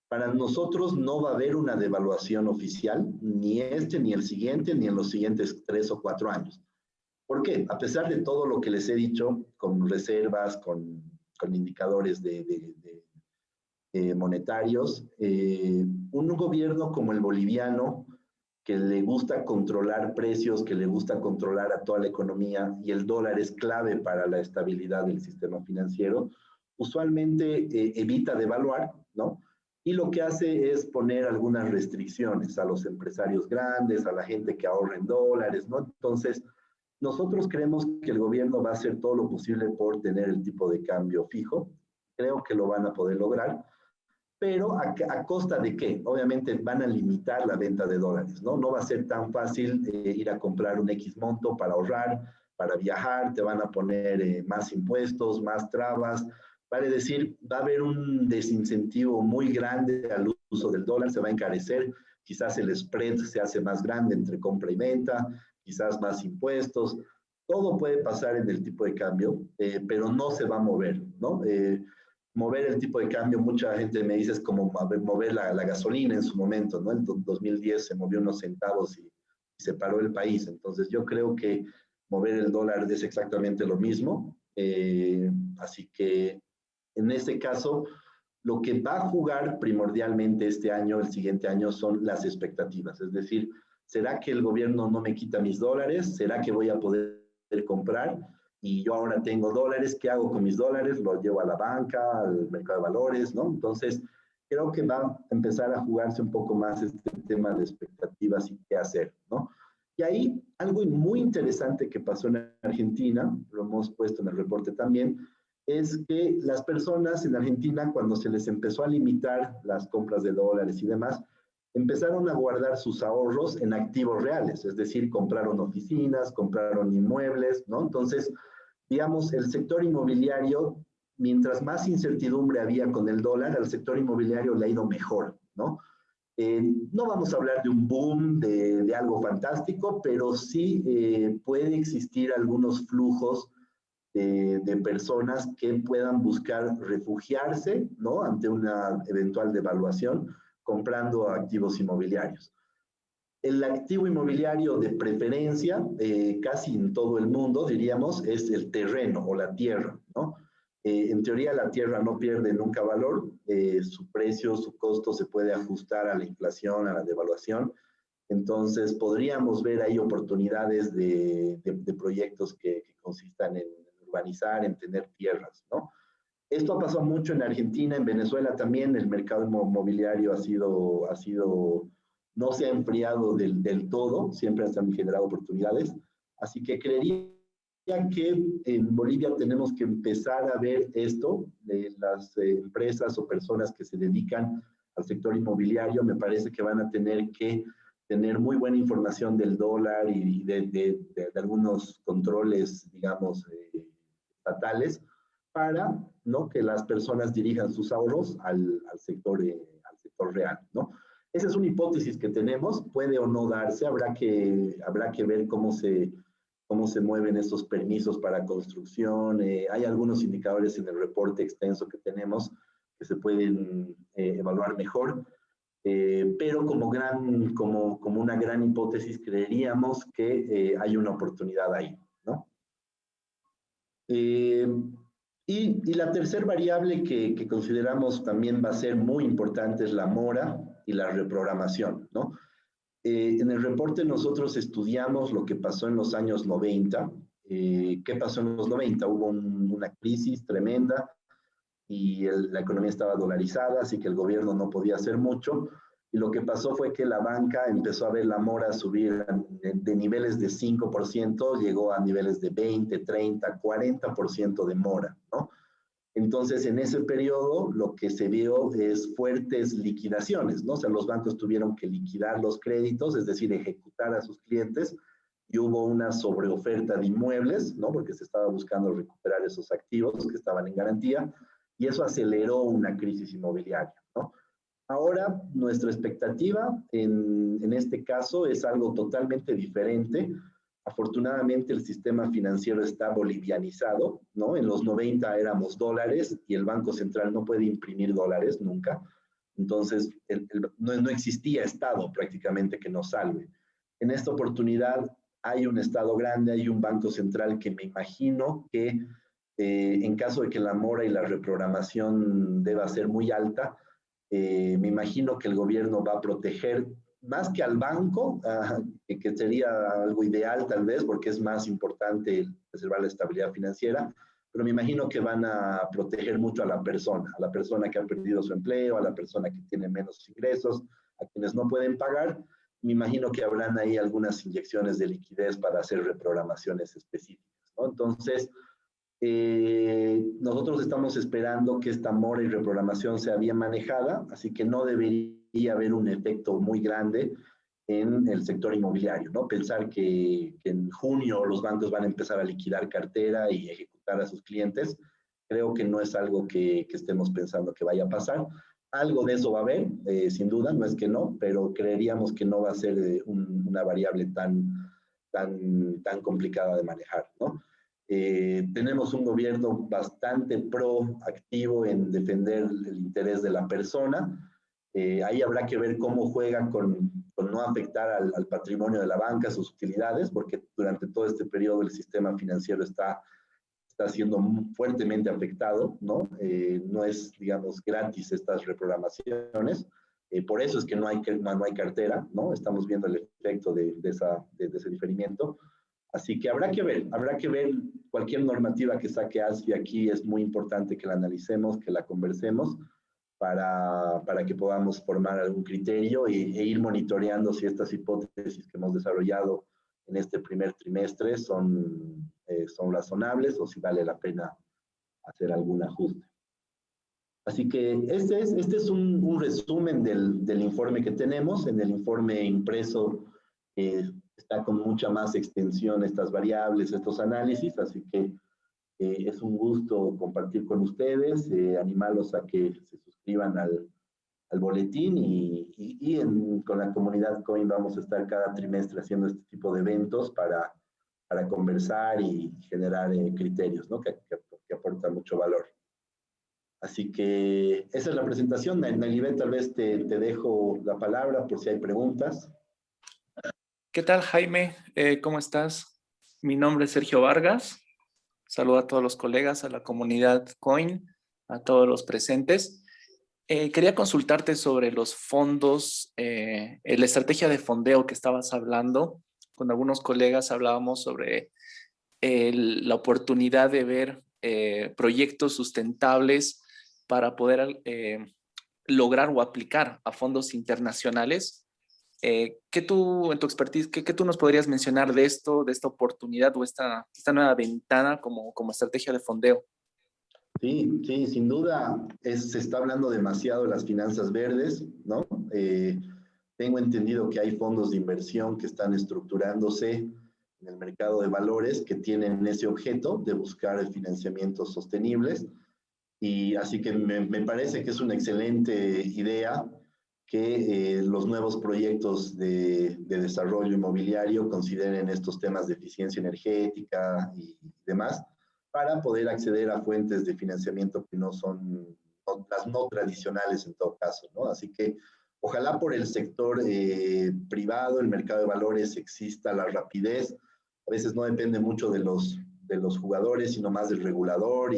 A: para nosotros no va a haber una devaluación oficial, ni ni el siguiente, ni en los siguientes 3 o 4 años. ¿Por qué? A pesar de todo lo que les he dicho, con reservas, con indicadores monetarios, un gobierno como el boliviano, que le gusta controlar precios, que le gusta controlar a toda la economía, y el dólar es clave para la estabilidad del sistema financiero, usualmente evita devaluar, ¿no? Y lo que hace es poner algunas restricciones a los empresarios grandes, a la gente que ahorra en dólares, ¿no? Entonces, nosotros creemos que el gobierno va a hacer todo lo posible por tener el tipo de cambio fijo. Creo que lo van a poder lograr, pero ¿a costa de qué? Obviamente van a limitar la venta de dólares, ¿no? No va a ser tan fácil ir a comprar un X monto para ahorrar, para viajar, te van a poner más impuestos, más trabas, vale decir, va a haber un desincentivo muy grande al uso del dólar, se va a encarecer, quizás el spread se hace más grande entre compra y venta, quizás más impuestos, todo puede pasar en el tipo de cambio, pero no se va a mover, ¿no? Mover el tipo de cambio, mucha gente me dice es como mover la gasolina en su momento, ¿no? En 2010 se movió unos centavos y se paró el país. Entonces yo creo que mover el dólar es exactamente lo mismo. Así que en este caso, lo que va a jugar primordialmente este año, el siguiente año, son las expectativas. Es decir, ¿será que el gobierno no me quita mis dólares? ¿Será que voy a poder comprar? Y yo ahora tengo dólares, ¿qué hago con mis dólares? Los llevo a la banca, al mercado de valores, ¿no? Entonces, creo que va a empezar a jugarse un poco más este tema de expectativas y qué hacer, ¿no? Y ahí algo muy interesante que pasó en Argentina, lo hemos puesto en el reporte también, es que las personas en Argentina, cuando se les empezó a limitar las compras de dólares y demás, empezaron a guardar sus ahorros en activos reales, es decir, compraron oficinas, compraron inmuebles, ¿no? Entonces, digamos, el sector inmobiliario, mientras más incertidumbre había con el dólar, al sector inmobiliario le ha ido mejor, ¿no? No vamos a hablar de un boom, de algo fantástico, pero sí puede existir algunos flujos de personas que puedan buscar refugiarse, ¿no? Ante una eventual devaluación, comprando activos inmobiliarios. El activo inmobiliario de preferencia, casi en todo el mundo, diríamos, es el terreno o la tierra, ¿no? En teoría la tierra no pierde nunca valor, su precio, su costo se puede ajustar a la inflación, a la devaluación, entonces podríamos ver ahí oportunidades de proyectos que consistan en urbanizar, en tener tierras, ¿no? Esto ha pasado mucho en Argentina, en Venezuela también, el mercado inmobiliario no se ha enfriado del todo, siempre se han generado oportunidades, así que creería que en Bolivia tenemos que empezar a ver esto, de las empresas o personas que se dedican al sector inmobiliario, me parece que van a tener que tener muy buena información del dólar y de algunos controles, digamos, estatales, para, ¿no?, que las personas dirijan sus ahorros al sector real, ¿no? Esa es una hipótesis que tenemos, puede o no darse, habrá que ver cómo se mueven estos permisos para construcción. Hay algunos indicadores en el reporte extenso que tenemos que se pueden evaluar mejor, pero como una gran hipótesis creeríamos que hay una oportunidad ahí, ¿no? Y la tercera variable que consideramos también va a ser muy importante es la mora y la reprogramación, ¿no? En el reporte nosotros estudiamos lo que pasó en los años 90. ¿Qué pasó en los 90? Hubo una crisis tremenda y la economía estaba dolarizada, así que el gobierno no podía hacer mucho. y lo que pasó fue que la banca empezó a ver la mora subir de niveles de 5%, llegó a niveles de 20, 30, 40% de mora, ¿no? Entonces, en ese periodo, lo que se vio es fuertes liquidaciones, ¿no? O sea, los bancos tuvieron que liquidar los créditos, es decir, ejecutar a sus clientes, y hubo una sobreoferta de inmuebles, ¿no? Porque se estaba buscando recuperar esos activos que estaban en garantía, y eso aceleró una crisis inmobiliaria, ¿no? Ahora, nuestra expectativa en este caso es algo totalmente diferente. Afortunadamente, el sistema financiero está bolivianizado, ¿no? En los 90 éramos dólares y el Banco Central no puede imprimir dólares nunca. Entonces, no existía Estado prácticamente que nos salve. En esta oportunidad hay un Estado grande, hay un Banco Central que me imagino que en caso de que la mora y la reprogramación deba ser muy alta, me imagino que el gobierno va a proteger más que al banco, que sería algo ideal tal vez, porque es más importante preservar la estabilidad financiera, pero me imagino que van a proteger mucho a la persona que ha perdido su empleo, a la persona que tiene menos ingresos, a quienes no pueden pagar. Me imagino que habrán ahí algunas inyecciones de liquidez para hacer reprogramaciones específicas, ¿no? Entonces, nosotros estamos esperando que esta mora y reprogramación sea bien manejada, así que no debería haber un efecto muy grande en el sector inmobiliario, ¿no? Pensar que en junio los bancos van a empezar a liquidar cartera y ejecutar a sus clientes, creo que no es algo que estemos pensando que vaya a pasar. Algo de eso va a haber, sin duda, no es que no, pero creeríamos que no va a ser una variable tan complicada de manejar, ¿no? Tenemos un gobierno bastante proactivo en defender el interés de la persona. Ahí habrá que ver cómo juega con no afectar al patrimonio de la banca, sus utilidades, porque durante todo este periodo el sistema financiero está siendo fuertemente afectado, ¿no? No es, digamos, gratis estas reprogramaciones. Por eso es que no hay cartera, ¿no? Estamos viendo el efecto de ese diferimiento. Así que habrá que ver cualquier normativa que saque ASFI aquí, es muy importante que la analicemos, que la conversemos para que podamos formar algún criterio e ir monitoreando si estas hipótesis que hemos desarrollado en este primer trimestre son razonables o si vale la pena hacer algún ajuste. Así que este es un resumen del informe que tenemos. En el informe impreso está con mucha más extensión estas variables, estos análisis, así que es un gusto compartir con ustedes, animarlos a que se suscriban al boletín con la comunidad Coin vamos a estar cada trimestre haciendo este tipo de eventos para conversar y generar criterios, ¿no? que aportan mucho valor. Así que esa es la presentación. Nayibet, tal vez te dejo la palabra por si hay preguntas.
B: ¿Qué tal, Jaime? ¿Cómo estás? Mi nombre es Sergio Vargas. Saludo a todos los colegas, a la comunidad Coin, a todos los presentes. Quería consultarte sobre los fondos, la estrategia de fondeo que estabas hablando. Con algunos colegas hablábamos sobre la oportunidad de ver proyectos sustentables para poder lograr o aplicar a fondos internacionales. ¿Qué tú, en tu expertise, qué tú nos podrías mencionar de esto, de esta oportunidad o esta nueva ventana como estrategia de fondeo?
A: Sí, sí, sin duda se está hablando demasiado de las finanzas verdes, ¿no? Tengo entendido que hay fondos de inversión que están estructurándose en el mercado de valores que tienen ese objeto de buscar financiamientos sostenibles. Y así que me parece que es una excelente idea que los nuevos proyectos de desarrollo inmobiliario consideren estos temas de eficiencia energética y demás para poder acceder a fuentes de financiamiento que no son las no tradicionales en todo caso, ¿no? Así que ojalá por el sector privado, el mercado de valores, exista la rapidez. A veces no depende mucho de los jugadores, sino más del regulador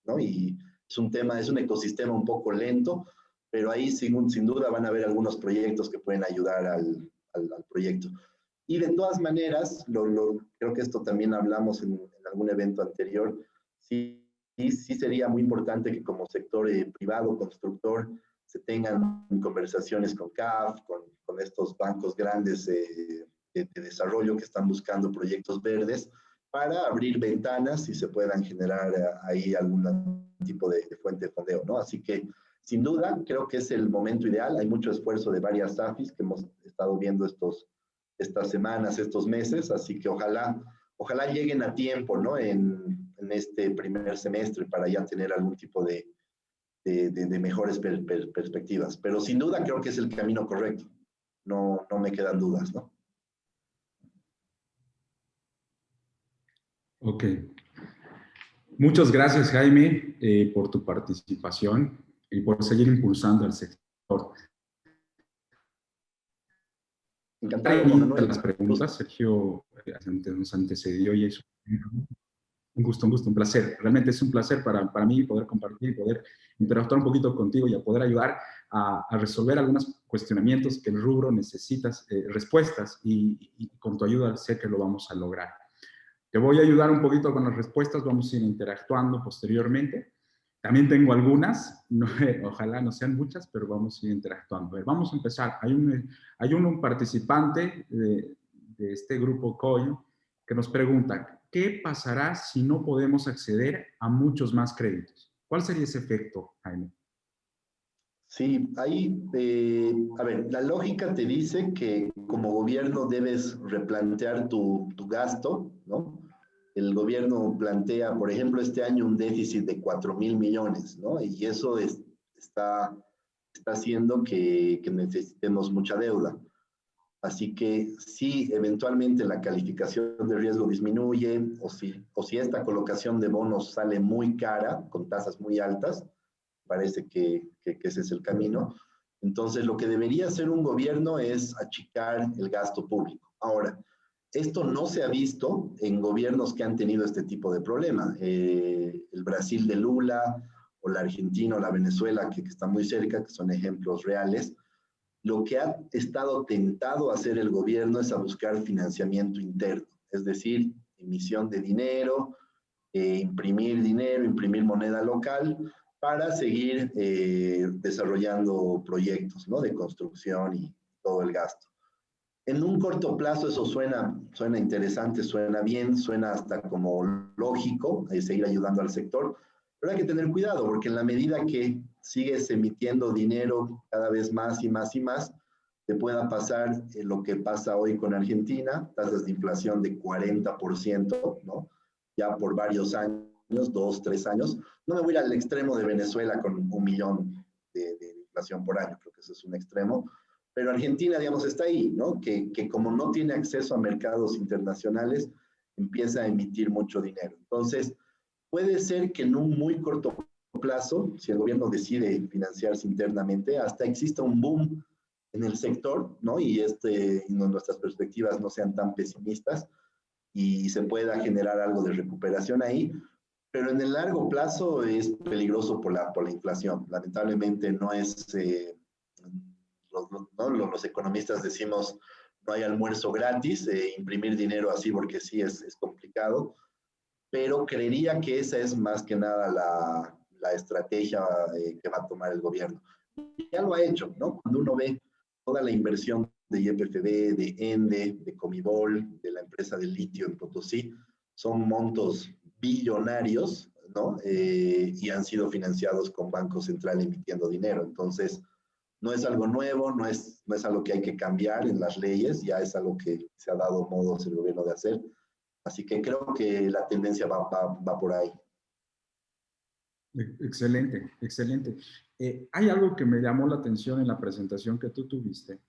A: ¿no? Y es un ecosistema un poco lento, pero ahí sin duda van a haber algunos proyectos que pueden ayudar al proyecto. Y de todas maneras, creo que esto también hablamos en algún evento anterior, sí sería muy importante que como sector privado, constructor, se tengan conversaciones con CAF, con estos bancos grandes de desarrollo que están buscando proyectos verdes para abrir ventanas y se puedan generar ahí algún tipo de fuente de fondeo, ¿no? Así que, sin duda, creo que es el momento ideal. Hay mucho esfuerzo de varias AFIs que hemos estado viendo estas semanas, estos meses, así que ojalá lleguen a tiempo, ¿no? En este primer semestre para ya tener algún tipo de mejores perspectivas. Pero sin duda creo que es el camino correcto. No me quedan dudas, ¿no?
C: Ok. Muchas gracias, Jaime, por tu participación y por seguir impulsando el sector.
A: Encantado,
C: Hay
A: Manuel.
C: las preguntas, Sergio nos antecedió y es un gusto, un placer. Realmente es un placer para mí poder compartir, poder interactuar un poquito contigo y a poder ayudar a resolver algunos cuestionamientos que el rubro necesita respuestas y con tu ayuda sé que lo vamos a lograr. Te voy a ayudar un poquito con las respuestas, vamos a ir interactuando posteriormente. También tengo algunas, ojalá no sean muchas, pero vamos a ir interactuando. A ver, vamos a empezar. Hay un participante de este grupo COIN que nos pregunta, ¿qué pasará si no podemos acceder a muchos más créditos? ¿Cuál sería ese efecto, Jaime?
A: Sí, ahí, a ver, la lógica te dice que como gobierno debes replantear tu gasto, ¿no? El gobierno plantea, por ejemplo, este año un déficit de 4.000 millones, ¿no? Y eso está haciendo que necesitemos mucha deuda. Así que si eventualmente la calificación de riesgo disminuye o si esta colocación de bonos sale muy cara, con tasas muy altas, parece que ese es el camino. Entonces, lo que debería hacer un gobierno es achicar el gasto público. Ahora, esto no se ha visto en gobiernos que han tenido este tipo de problema. El Brasil de Lula o la Argentina o la Venezuela, que está muy cerca, que son ejemplos reales. Lo que ha estado tentado hacer el gobierno es a buscar financiamiento interno, es decir, emisión de dinero, imprimir dinero, imprimir moneda local para seguir desarrollando proyectos, ¿no? De construcción y todo el gasto. En un corto plazo eso suena interesante, suena bien, suena hasta como lógico, seguir ayudando al sector, pero hay que tener cuidado porque en la medida que sigues emitiendo dinero cada vez más y más y más, te pueda pasar lo que pasa hoy con Argentina, tasas de inflación de 40%, ¿no? Ya por varios años, 2, 3 años. No me voy al extremo de Venezuela con 1 millón de inflación por año, creo que eso es un extremo. Pero Argentina, digamos, está ahí, ¿no? Que como no tiene acceso a mercados internacionales, empieza a emitir mucho dinero. Entonces, puede ser que en un muy corto plazo, si el gobierno decide financiarse internamente, hasta exista un boom en el sector, ¿no? Y nuestras perspectivas no sean tan pesimistas y se pueda generar algo de recuperación ahí. Pero en el largo plazo es peligroso por la inflación. Lamentablemente no es... los economistas decimos no hay almuerzo gratis, imprimir dinero así porque sí es complicado, pero creería que esa es más que nada la estrategia que va a tomar el gobierno. Ya lo ha hecho, ¿no? Cuando uno ve toda la inversión de YPFB, de ENDE, de Comibol, de la empresa de litio en Potosí, son montos billonarios, ¿no? Y han sido financiados con Banco Central emitiendo dinero. Entonces, no es algo nuevo, no es algo que hay que cambiar en las leyes, ya es algo que se ha dado modos el gobierno de hacer. Así que creo que la tendencia va por ahí.
C: Excelente, excelente. Hay algo que me llamó la atención en la presentación que tú tuviste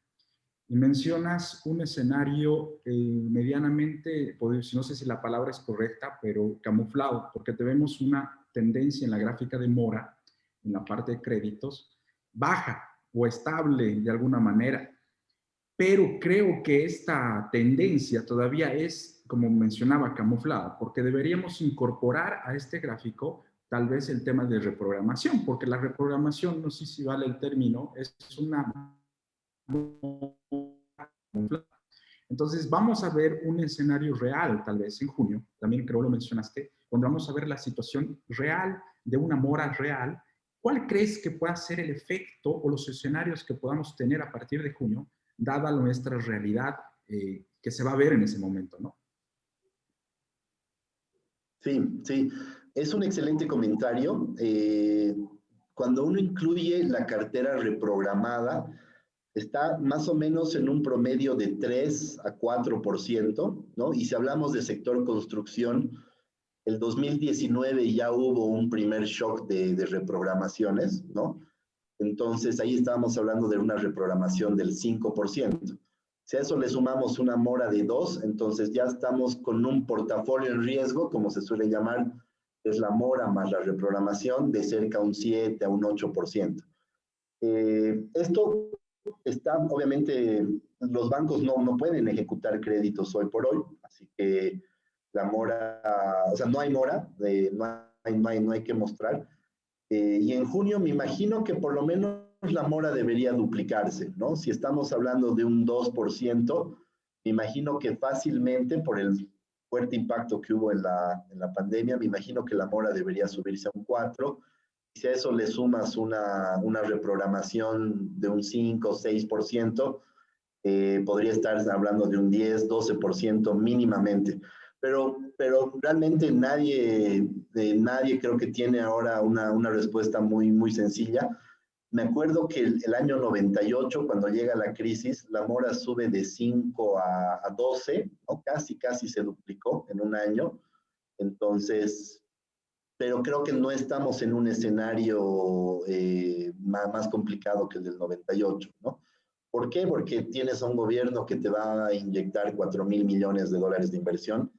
C: y mencionas un escenario medianamente, no sé si la palabra es correcta, pero camuflado, porque tenemos una tendencia en la gráfica de Mora, en la parte de créditos, baja o estable de alguna manera. Pero creo que esta tendencia todavía es, como mencionaba, camuflada, porque deberíamos incorporar a este gráfico tal vez el tema de reprogramación, porque la reprogramación, no sé si vale el término, es una... Entonces vamos a ver un escenario real, tal vez en junio, también creo lo mencionaste, donde vamos a ver la situación real de una mora real ¿cuál crees que pueda ser el efecto o los escenarios que podamos tener a partir de junio, dada nuestra realidad que se va a ver en ese momento, ¿no?
A: Sí, sí, es un excelente comentario. Cuando uno incluye la cartera reprogramada, está más o menos en un promedio de 3 a 4%, ¿no? Y si hablamos de sector construcción, el 2019 ya hubo un primer shock de reprogramaciones, ¿no? Entonces ahí estábamos hablando de una reprogramación del 5%. Si a eso le sumamos una mora de 2, entonces ya estamos con un portafolio en riesgo, como se suele llamar, es la mora más la reprogramación, de cerca a un 7 a un 8%. Esto está, obviamente, los bancos no pueden ejecutar créditos hoy por hoy, así que la mora, o sea, no hay mora, no hay que mostrar. Y en junio me imagino que por lo menos la mora debería duplicarse, ¿no? Si estamos hablando de un 2%, me imagino que fácilmente por el fuerte impacto que hubo en la pandemia, me imagino que la mora debería subirse a un 4%. Si a eso le sumas una reprogramación de un 5 o 6%, podría estar hablando de un 10-12% mínimamente. Pero realmente nadie creo que tiene ahora una respuesta muy sencilla. Me acuerdo que el año 98, cuando llega la crisis, la mora sube de 5 a 12, ¿no? Casi se duplicó en un año. Entonces, pero creo que no estamos en un escenario más complicado que el del 98, ¿no? ¿Por qué? Porque tienes a un gobierno que te va a inyectar 4.000 millones de dólares de inversión,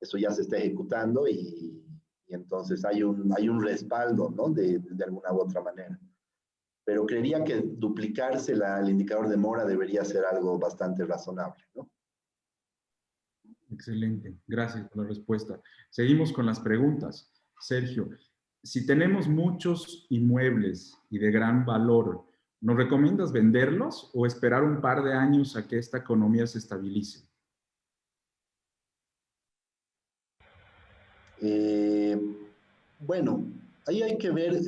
A: eso ya se está ejecutando y entonces hay un respaldo, ¿no? De alguna u otra manera. Pero creería que duplicarse el indicador de mora debería ser algo bastante razonable, ¿no?
C: Excelente, gracias por la respuesta. Seguimos con las preguntas. Sergio, si tenemos muchos inmuebles y de gran valor, ¿nos recomiendas venderlos o esperar un par de años a que esta economía se estabilice?
A: Eh, bueno, ahí hay que ver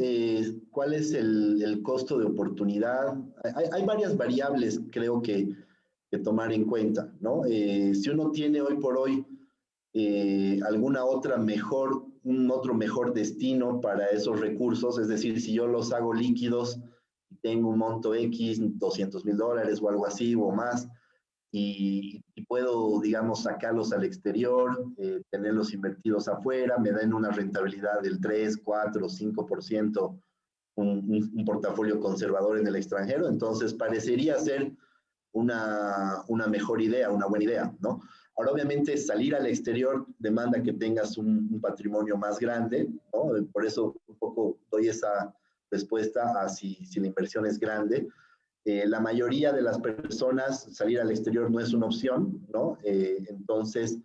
A: cuál es el costo de oportunidad. Hay varias variables, creo que tomar en cuenta, ¿no? Si uno tiene hoy por hoy alguna otra mejor, un otro mejor destino para esos recursos, es decir, si yo los hago líquidos, tengo un monto X, $200,000 o algo así o más, y puedo, digamos, sacarlos al exterior, tenerlos invertidos afuera, me dan una rentabilidad del 3, 4, 5%, un portafolio conservador en el extranjero, entonces parecería ser una mejor idea, una buena idea, ¿no? Ahora, obviamente, salir al exterior demanda que tengas un patrimonio más grande, ¿no? Por eso un poco doy esa respuesta a si la inversión es grande. La mayoría de las personas salir al exterior no es una opción, ¿no? Entonces,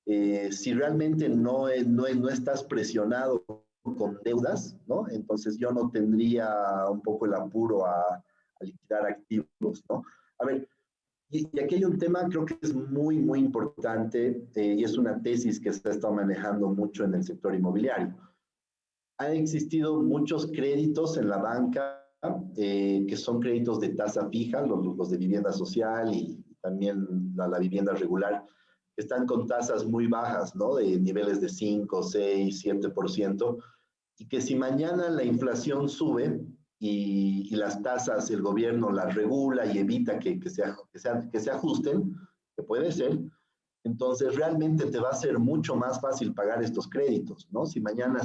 A: si realmente no estás presionado con deudas, ¿no? Entonces yo no tendría un poco el apuro a liquidar activos, ¿no? A ver, y aquí hay un tema, creo que es muy importante, y es una tesis que se ha estado manejando mucho en el sector inmobiliario. Han existido muchos créditos en la banca que son créditos de tasa fija, los de vivienda social y también la vivienda regular, que están con tasas muy bajas, ¿no? De niveles de 5, 6, 7%, y que si mañana la inflación sube y las tasas el gobierno las regula y evita que se ajusten, que puede ser, entonces realmente te va a ser mucho más fácil pagar estos créditos, ¿no? Si mañana,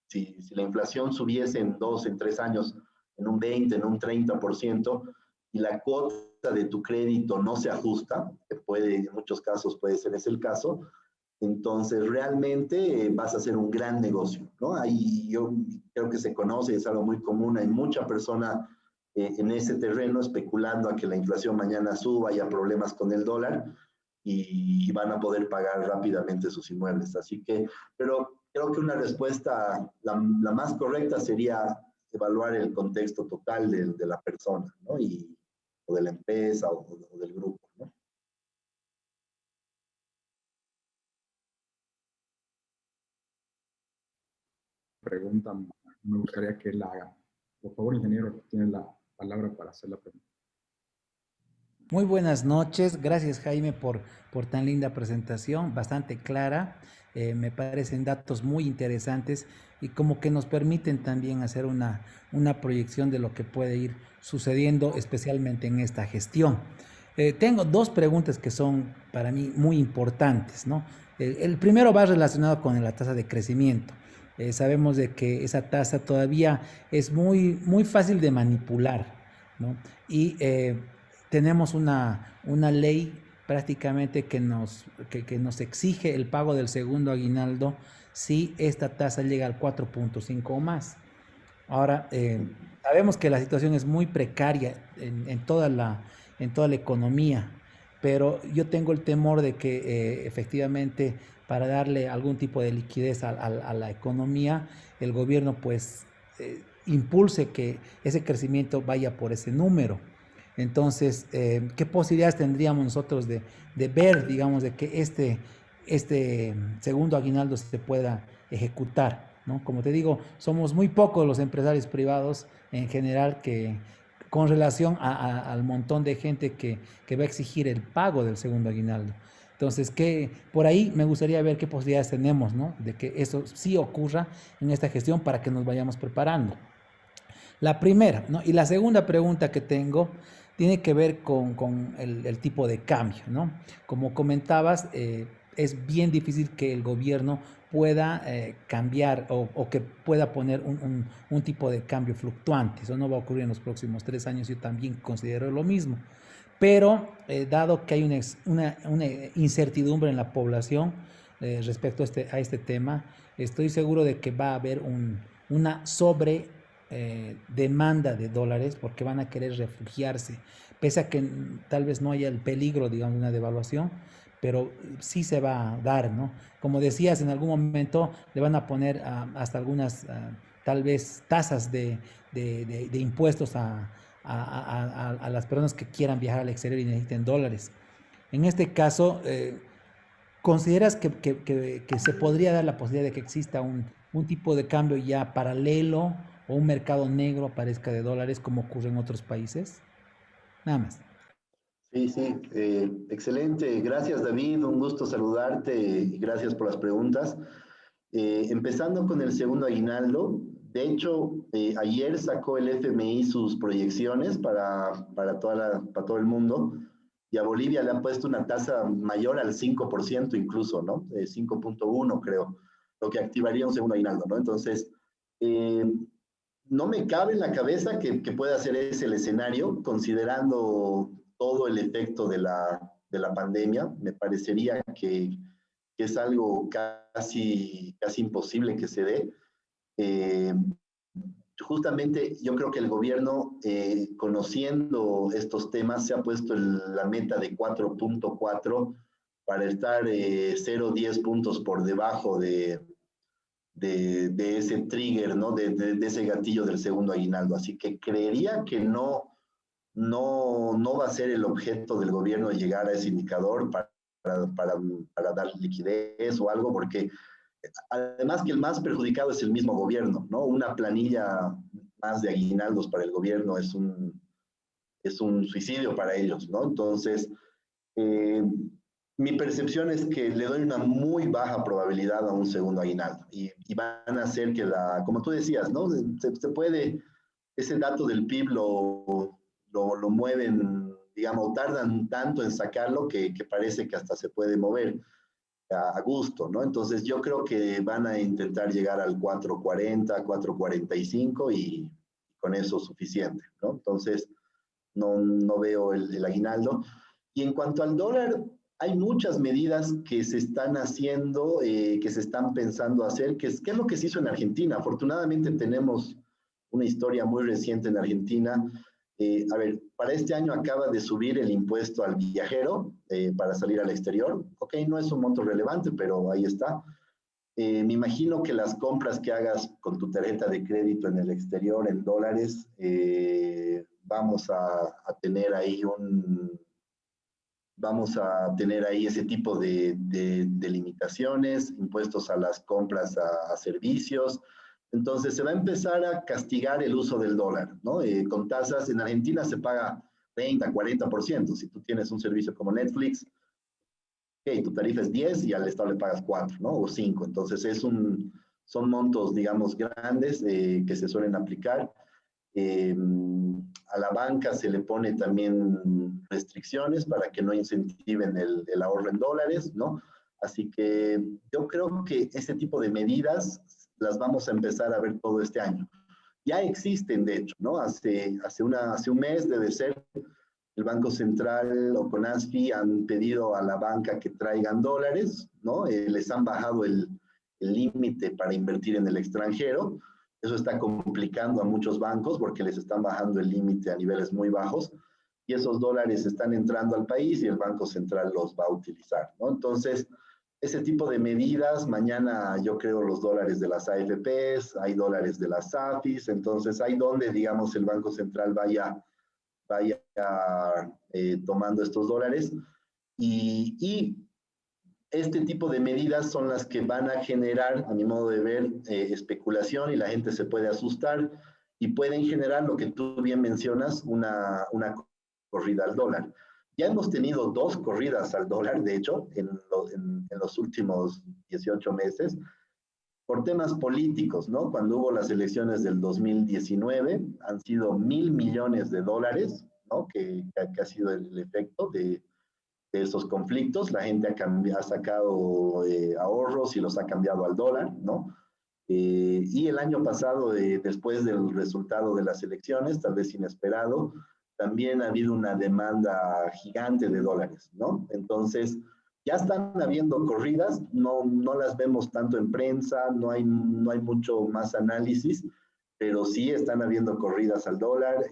A: si la inflación subiese en 2, en 3 años, en un 20, en un 30%, y la cuota de tu crédito no se ajusta, que puede, en muchos casos puede ser ese el caso, entonces realmente vas a hacer un gran negocio, ¿no? Ahí yo creo que se conoce, es algo muy común, hay mucha persona en ese terreno especulando a que la inflación mañana suba, haya problemas con el dólar y van a poder pagar rápidamente sus inmuebles. Así que, pero creo que una respuesta, la más correcta sería evaluar el contexto total de la persona, ¿no? O de la empresa o del grupo, ¿no?
C: Pregunta, me gustaría que la haga. Por favor, ingeniero, tiene la palabra para hacer la pregunta.
D: Muy buenas noches, gracias Jaime por tan linda presentación, bastante clara, me parecen datos muy interesantes y como que nos permiten también hacer una proyección de lo que puede ir sucediendo, especialmente en esta gestión. Tengo dos preguntas que son para mí muy importantes, ¿no? El primero va relacionado con la tasa de crecimiento. Sabemos de que esa tasa todavía es muy fácil de manipular, ¿no? Y tenemos una ley prácticamente que nos exige el pago del segundo aguinaldo si esta tasa llega al 4.5 o más. Ahora, sabemos que la situación es muy precaria en toda la economía, pero yo tengo el temor de que efectivamente para darle algún tipo de liquidez a la economía, el gobierno pues impulse que ese crecimiento vaya por ese número. Entonces, ¿qué posibilidades tendríamos nosotros de ver, digamos, de que este segundo aguinaldo se pueda ejecutar, ¿no? Como te digo, somos muy pocos los empresarios privados en general que con relación al montón de gente que va a exigir el pago del segundo aguinaldo. Entonces, por ahí me gustaría ver qué posibilidades tenemos, ¿no? De que eso sí ocurra en esta gestión para que nos vayamos preparando. La primera, ¿no? Y la segunda pregunta que tengo tiene que ver con el tipo de cambio, ¿no? Como comentabas, es bien difícil que el gobierno pueda cambiar o que pueda poner un tipo de cambio fluctuante. Eso no va a ocurrir en los próximos 3 años, yo también considero lo mismo. Pero dado que hay una incertidumbre en la población respecto a este tema, estoy seguro de que va a haber una sobre demanda de dólares porque van a querer refugiarse, pese a que tal vez no haya el peligro, digamos, de una devaluación, pero sí se va a dar, ¿no? Como decías, en algún momento le van a poner hasta algunas, tal vez, tasas de impuestos a las personas que quieran viajar al exterior y necesiten dólares. En este caso, ¿consideras que se podría dar la posibilidad de que exista un tipo de cambio ya paralelo o un mercado negro aparezca de dólares como ocurre en otros países? Nada más.
A: Sí, sí, excelente. Gracias, David. Un gusto saludarte y gracias por las preguntas. Empezando con el segundo aguinaldo, de hecho, ayer sacó el FMI sus proyecciones para para todo el mundo y a Bolivia le han puesto una tasa mayor al 5% incluso, ¿no? 5.1 creo, lo que activaría un segundo aguinaldo, ¿no? Entonces, eh, no me cabe en la cabeza que pueda ser ese el escenario, considerando todo el efecto de la pandemia. Me parecería que es algo casi imposible que se dé. Eh, Justamente yo creo que el gobierno, conociendo estos temas, se ha puesto la meta de 4.4 para estar 0,10 puntos por debajo de ese trigger, ¿no? De ese gatillo del segundo aguinaldo. Así que creería que no va a ser el objeto del gobierno llegar a ese indicador para dar liquidez o algo, porque además que el más perjudicado es el mismo gobierno, ¿no? Una planilla más de aguinaldos para el gobierno es un suicidio para ellos, ¿no? Entonces, eh, mi percepción es que le doy una muy baja probabilidad a un segundo aguinaldo y van a hacer que como tú decías, ¿no? Se puede, ese dato del PIB lo mueven, digamos, tardan tanto en sacarlo que parece que hasta se puede mover a gusto, ¿no? Entonces yo creo que van a intentar llegar al 4.40, 4.45 y con eso suficiente, ¿no? Entonces no veo el aguinaldo. Y en cuanto al dólar, hay muchas medidas que se están haciendo, que se están pensando hacer, ¿qué es lo que se hizo en Argentina? Afortunadamente tenemos una historia muy reciente en Argentina. A ver, para este año acaba de subir el impuesto al viajero para salir al exterior. Ok, no es un monto relevante, pero ahí está. Me imagino que las compras que hagas con tu tarjeta de crédito en el exterior en dólares, vamos a tener ahí vamos a tener ahí ese tipo de limitaciones, impuestos a las compras a servicios, Entonces se va a empezar a castigar el uso del dólar, ¿no? Con tasas, en Argentina se paga 30, 40%. Si tú tienes un servicio como Netflix, okay, tu tarifa es 10 y al Estado le pagas 4, ¿no? O 5. Entonces son montos, digamos, grandes que se suelen aplicar. A la banca se le pone también restricciones para que no incentiven el ahorro en dólares, ¿no? Así que yo creo que ese tipo de medidas las vamos a empezar a ver todo este año. Ya existen, de hecho, ¿no? Hace un mes debe ser, el Banco Central o CONASFI han pedido a la banca que traigan dólares, ¿no? Les han bajado el límite para invertir en el extranjero. Eso está complicando a muchos bancos porque les están bajando el límite a niveles muy bajos y esos dólares están entrando al país y el Banco Central los va a utilizar, ¿no? Entonces, ese tipo de medidas, mañana yo creo los dólares de las AFPs, hay dólares de las AFIs, entonces hay donde, digamos, el Banco Central vaya tomando estos dólares y este tipo de medidas son las que van a generar, a mi modo de ver, especulación y la gente se puede asustar y pueden generar lo que tú bien mencionas, una corrida al dólar. Ya hemos tenido 2 corridas al dólar, de hecho, en los últimos 18 meses, por temas políticos, ¿no? Cuando hubo las elecciones del 2019, han sido $1.000 millones, ¿no? Que ha sido el efecto de esos conflictos. La gente ha sacado ahorros y los ha cambiado al dólar, ¿no? Y el año pasado, después del resultado de las elecciones, tal vez inesperado, también ha habido una demanda gigante de dólares, ¿no? Entonces, ya están habiendo corridas, no las vemos tanto en prensa, no hay mucho más análisis, pero sí están habiendo corridas al dólar.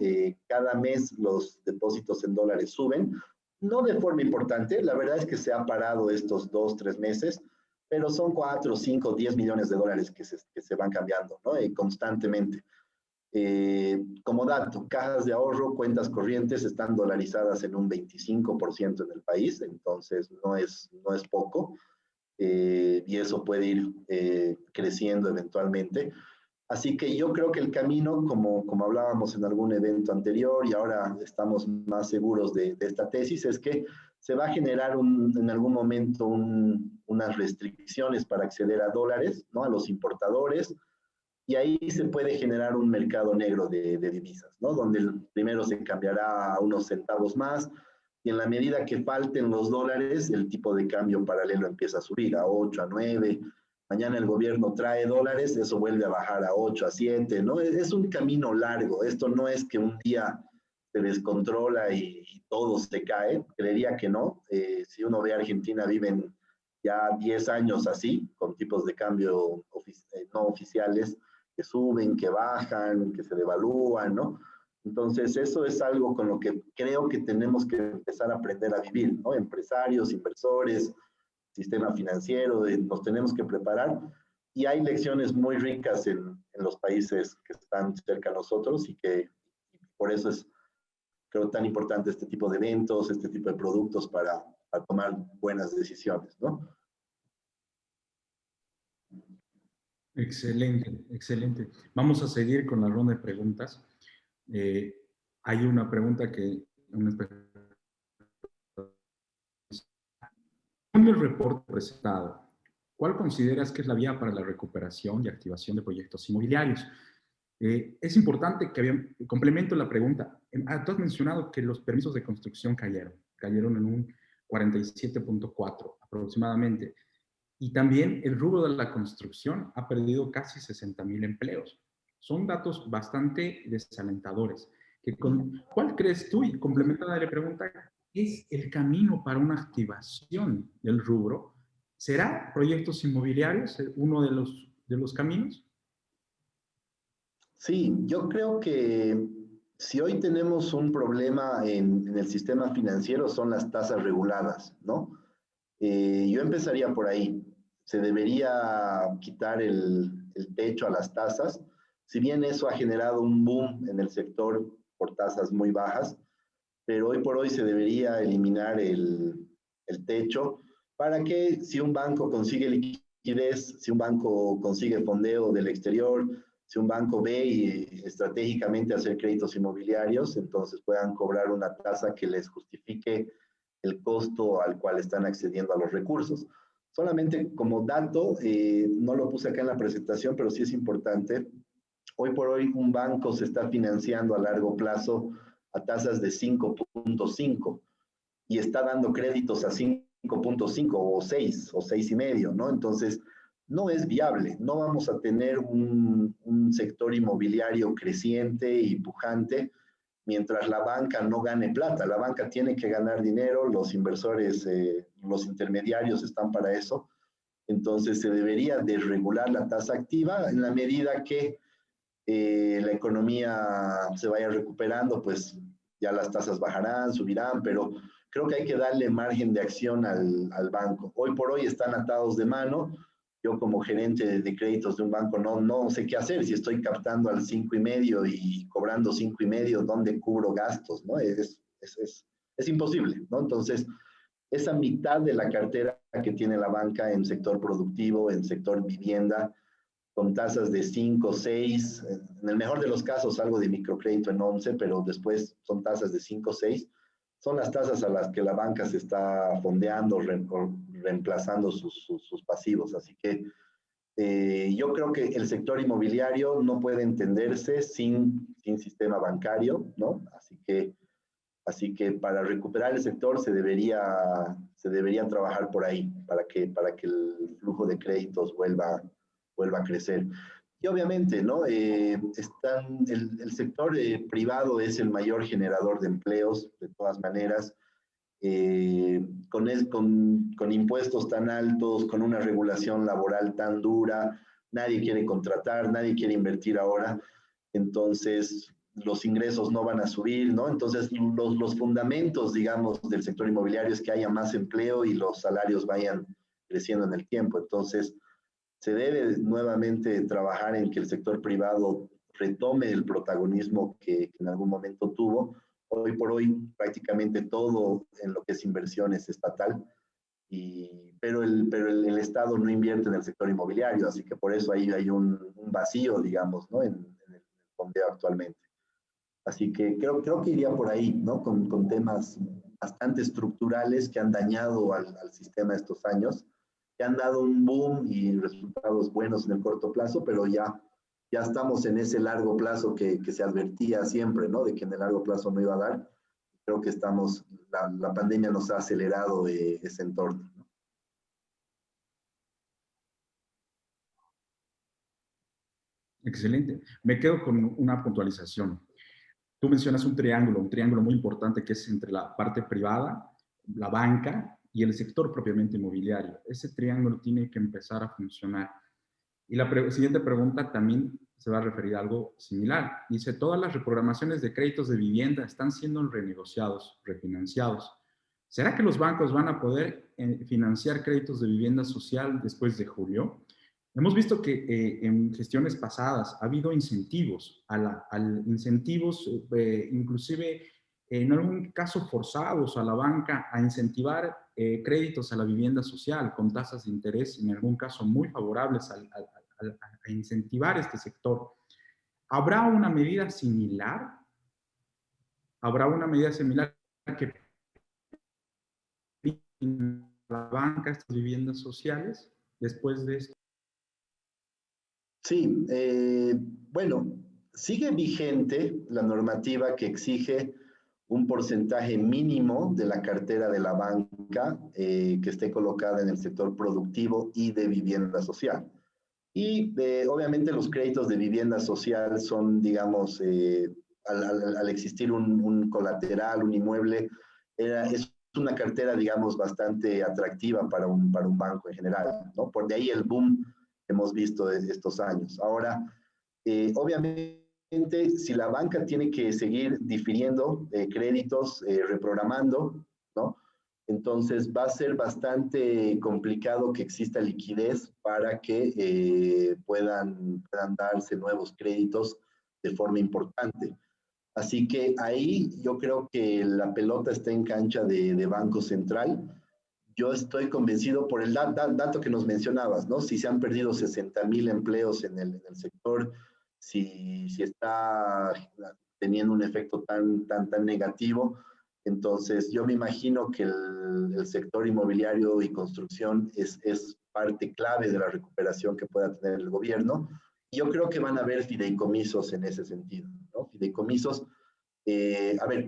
A: Cada mes los depósitos en dólares suben, no de forma importante, la verdad es que se ha parado estos 2, 3 meses, pero son 4, 5, 10 millones de dólares que se van cambiando, ¿no? Constantemente. Como dato, cajas de ahorro, cuentas corrientes están dolarizadas en un 25% en el país, entonces no es poco, y eso puede ir creciendo eventualmente. Así que yo creo que el camino, como hablábamos en algún evento anterior y ahora estamos más seguros de esta tesis, es que se va a generar en algún momento unas restricciones para acceder a dólares, ¿no? A los importadores, y ahí se puede generar un mercado negro de divisas, ¿no? Donde primero se cambiará a unos centavos más y en la medida que falten los dólares, el tipo de cambio paralelo empieza a subir a 8, a 9. Mañana el gobierno trae dólares, eso vuelve a bajar a 8, a 7, ¿no? Es un camino largo. Esto no es que un día se descontrola y todo se cae. Creería que no. Si uno ve a Argentina, viven ya 10 años así, con tipos de cambio no oficiales, que suben, que bajan, que se devalúan, ¿no? Entonces, eso es algo con lo que creo que tenemos que empezar a aprender a vivir, ¿no? Empresarios, inversores, sistema financiero, nos tenemos que preparar y hay lecciones muy ricas en los países que están cerca de nosotros y por eso es, creo, tan importante este tipo de eventos, este tipo de productos para tomar buenas decisiones, ¿no?
C: Excelente, excelente. Vamos a seguir con la ronda de preguntas. Hay una pregunta que... En el reporte presentado, ¿cuál consideras que es la vía para la recuperación y activación de proyectos inmobiliarios? Es importante que complemento la pregunta. Tú has mencionado que los permisos de construcción cayeron en un 47.4 aproximadamente. Y también el rubro de la construcción ha perdido casi 60,000 empleos. Son datos bastante desalentadores. ¿Cuál crees tú, y complementada la pregunta, es el camino para una activación del rubro? ¿Será proyectos inmobiliarios uno de los caminos?
A: Sí, yo creo que si hoy tenemos un problema en el sistema financiero son las tasas reguladas, ¿no? Yo empezaría por ahí. Se debería quitar el techo a las tasas. Si bien eso ha generado un boom en el sector por tasas muy bajas, pero hoy por hoy se debería eliminar el techo para que si un banco consigue liquidez liquidez, si un banco consigue fondeo del exterior, si un banco ve y estratégicamente hacer créditos inmobiliarios, entonces puedan cobrar una tasa que les justifique el costo al cual están accediendo a los recursos. Solamente como dato, no lo puse acá en la presentación, pero sí es importante. Hoy por hoy un banco se está financiando a largo plazo a tasas de 5.5 y está dando créditos a 5.5 o 6 o 6,5, ¿no? Entonces, no es viable. No vamos a tener un sector inmobiliario creciente y pujante mientras la banca no gane plata. La banca tiene que ganar dinero, los inversores, los intermediarios están para eso. Entonces, se debería desregular la tasa activa en la medida que la economía se vaya recuperando, pues ya las tasas bajarán, subirán, pero creo que hay que darle margen de acción al banco. Hoy por hoy están atados de mano. Yo como gerente de créditos de un banco no sé qué hacer. Si estoy captando al 5,5 y cobrando 5,5, ¿dónde cubro gastos? ¿No? Es imposible, ¿no? Entonces, esa mitad de la cartera que tiene la banca en sector productivo, en sector vivienda, con tasas de 5, 6, en el mejor de los casos algo de microcrédito en 11, pero después son tasas de 5, 6, son las tasas a las que la banca se está fondeando, reemplazando sus pasivos. Así que yo creo que el sector inmobiliario no puede entenderse sin sistema bancario, ¿no? Así que para recuperar el sector se debería trabajar por ahí, para que el flujo de créditos vuelva a crecer. Y obviamente, ¿no? El sector privado es el mayor generador de empleos, de todas maneras, con impuestos tan altos, con una regulación laboral tan dura, nadie quiere contratar, nadie quiere invertir ahora, entonces los ingresos no van a subir, ¿no? Entonces los fundamentos, digamos, del sector inmobiliario es que haya más empleo y los salarios vayan creciendo en el tiempo. Entonces, se debe nuevamente trabajar en que el sector privado retome el protagonismo que en algún momento tuvo. Hoy por hoy prácticamente todo en lo que es inversión es estatal, pero el Estado no invierte en el sector inmobiliario, así que por eso ahí hay un vacío, digamos, ¿no? en el fondeo actualmente. Así que creo que iría por ahí, ¿no? Con temas bastante estructurales que han dañado al sistema estos años, que han dado un boom y resultados buenos en el corto plazo, pero ya estamos en ese largo plazo que se advertía siempre, ¿no? De que en el largo plazo no iba a dar. Creo que la pandemia nos ha acelerado ese entorno, ¿no?
C: Excelente. Me quedo con una puntualización. Tú mencionas un triángulo muy importante que es entre la parte privada, la banca y el sector propiamente inmobiliario. Ese triángulo tiene que empezar a funcionar. Y la siguiente pregunta también se va a referir a algo similar. Dice, todas las reprogramaciones de créditos de vivienda están siendo renegociados, refinanciados. ¿Será que los bancos van a poder financiar créditos de vivienda social después de julio? Hemos visto que en gestiones pasadas ha habido incentivos, incentivos inclusive en algún caso forzados a la banca a incentivar créditos a la vivienda social con tasas de interés, en algún caso muy favorables a incentivar este sector. ¿Habrá una medida similar? ¿Habrá una medida similar que la banca estas viviendas sociales después de esto?
A: Sí, bueno, sigue vigente la normativa que exige un porcentaje mínimo de la cartera de la banca que esté colocada en el sector productivo y de vivienda social. Y obviamente los créditos de vivienda social son, digamos, al existir un colateral, un inmueble, es una cartera, digamos, bastante atractiva para un banco en general, ¿no? Por de ahí el boom que hemos visto de estos años. Ahora, obviamente, si la banca tiene que seguir difiriendo créditos, reprogramando, ¿no? Entonces va a ser bastante complicado que exista liquidez para que puedan darse nuevos créditos de forma importante. Así que ahí yo creo que la pelota está en cancha de Banco Central. yo estoy convencido por el dato que nos mencionabas, ¿no? Si se han perdido 60,000 empleos en el sector, si está teniendo un efecto tan negativo, entonces yo me imagino que el sector inmobiliario y construcción es parte clave de la recuperación que pueda tener el gobierno. Y yo creo que van a haber fideicomisos en ese sentido, ¿no? Fideicomisos, a ver,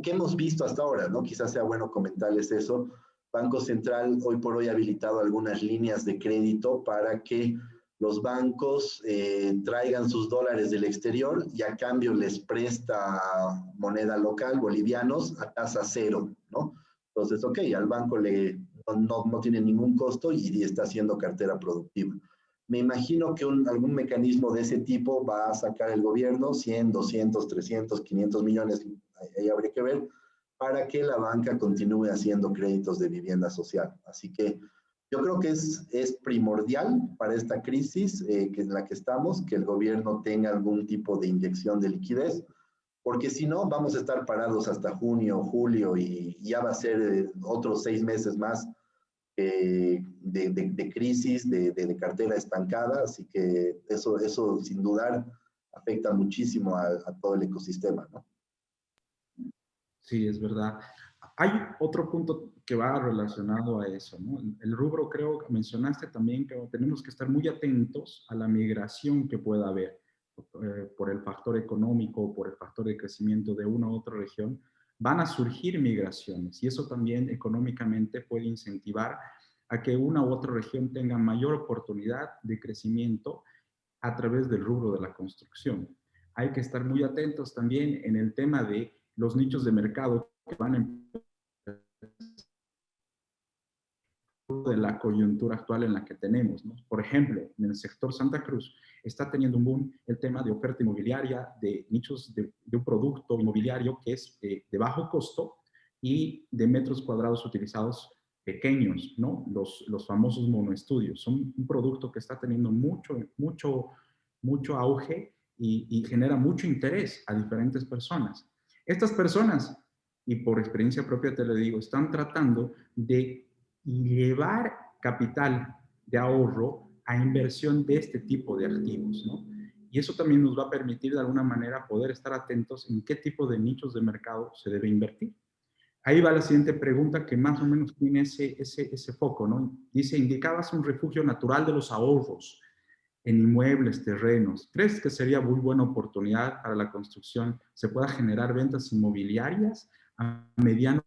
A: ¿qué hemos visto hasta ahora, ¿no? Quizás sea bueno comentarles eso. Banco Central hoy por hoy ha habilitado algunas líneas de crédito para que los bancos traigan sus dólares del exterior y a cambio les presta moneda local, bolivianos, a tasa cero, ¿no? Entonces, ok, al banco no tiene ningún costo y está haciendo cartera productiva. Me imagino que algún mecanismo de ese tipo va a sacar el gobierno, 100, 200, 300, 500 millones, ahí habría que ver, para que la banca continúe haciendo créditos de vivienda social. Así que yo creo que es primordial para esta crisis que en la que estamos, que el gobierno tenga algún tipo de inyección de liquidez, porque si no, vamos a estar parados hasta junio, julio, y ya va a ser otros 6 meses más de crisis, de cartera estancada, así que eso sin dudar afecta muchísimo a todo el ecosistema, ¿no?
C: Sí, es verdad. Hay otro punto que va relacionado a eso, ¿no? El rubro, creo que mencionaste también que tenemos que estar muy atentos a la migración que pueda haber por el factor económico, por el factor de crecimiento de una u otra región. Van a surgir migraciones y eso también económicamente puede incentivar a que una u otra región tenga mayor oportunidad de crecimiento a través del rubro de la construcción. Hay que estar muy atentos también en el tema de los nichos de mercado que van de la coyuntura actual en la que tenemos, ¿no? Por ejemplo, en el sector Santa Cruz está teniendo un boom el tema de oferta inmobiliaria, de nichos de un producto inmobiliario que es de bajo costo y de metros cuadrados utilizados pequeños, ¿no? Los famosos monoestudios. Son un producto que está teniendo mucho auge y genera mucho interés a diferentes personas. Estas personas, y por experiencia propia te lo digo, están tratando de llevar capital de ahorro a inversión de este tipo de activos, ¿no? Y eso también nos va a permitir de alguna manera poder estar atentos en qué tipo de nichos de mercado se debe invertir. Ahí va la siguiente pregunta que más o menos tiene ese foco, ¿no? Dice, indicabas un refugio natural de los ahorros en inmuebles, terrenos. ¿Crees que sería muy buena oportunidad para la construcción? ¿Se pueda generar ventas inmobiliarias a mediano?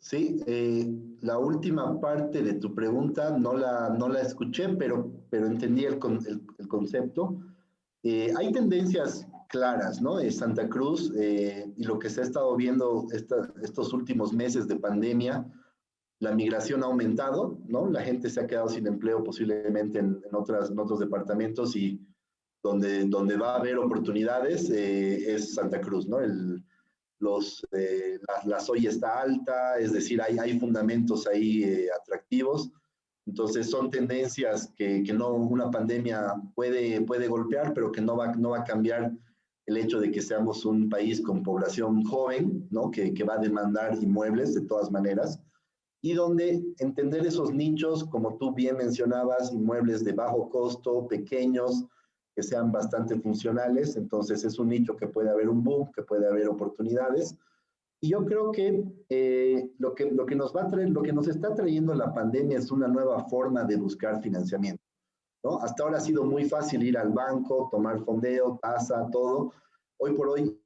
A: Sí, la última parte de tu pregunta no la escuché, pero entendí el concepto. Hay tendencias claras, ¿no? Santa Cruz y lo que se ha estado viendo estos últimos meses de pandemia, la migración ha aumentado, ¿no? La gente se ha quedado sin empleo posiblemente en otros departamentos y donde va a haber oportunidades es Santa Cruz, ¿no? La SOI está alta, es decir, hay fundamentos ahí atractivos. Entonces son tendencias que no una pandemia puede golpear, pero que no va a cambiar el hecho de que seamos un país con población joven, ¿no? Que va a demandar inmuebles de todas maneras, y donde entender esos nichos, como tú bien mencionabas, inmuebles de bajo costo, pequeños, que sean bastante funcionales. Entonces es un nicho que puede haber un boom, que puede haber oportunidades. Y yo creo que, lo que nos va a traer, lo que nos está trayendo la pandemia es una nueva forma de buscar financiamiento, ¿no? Hasta ahora ha sido muy fácil ir al banco, tomar fondeo, tasa, todo. Hoy por hoy,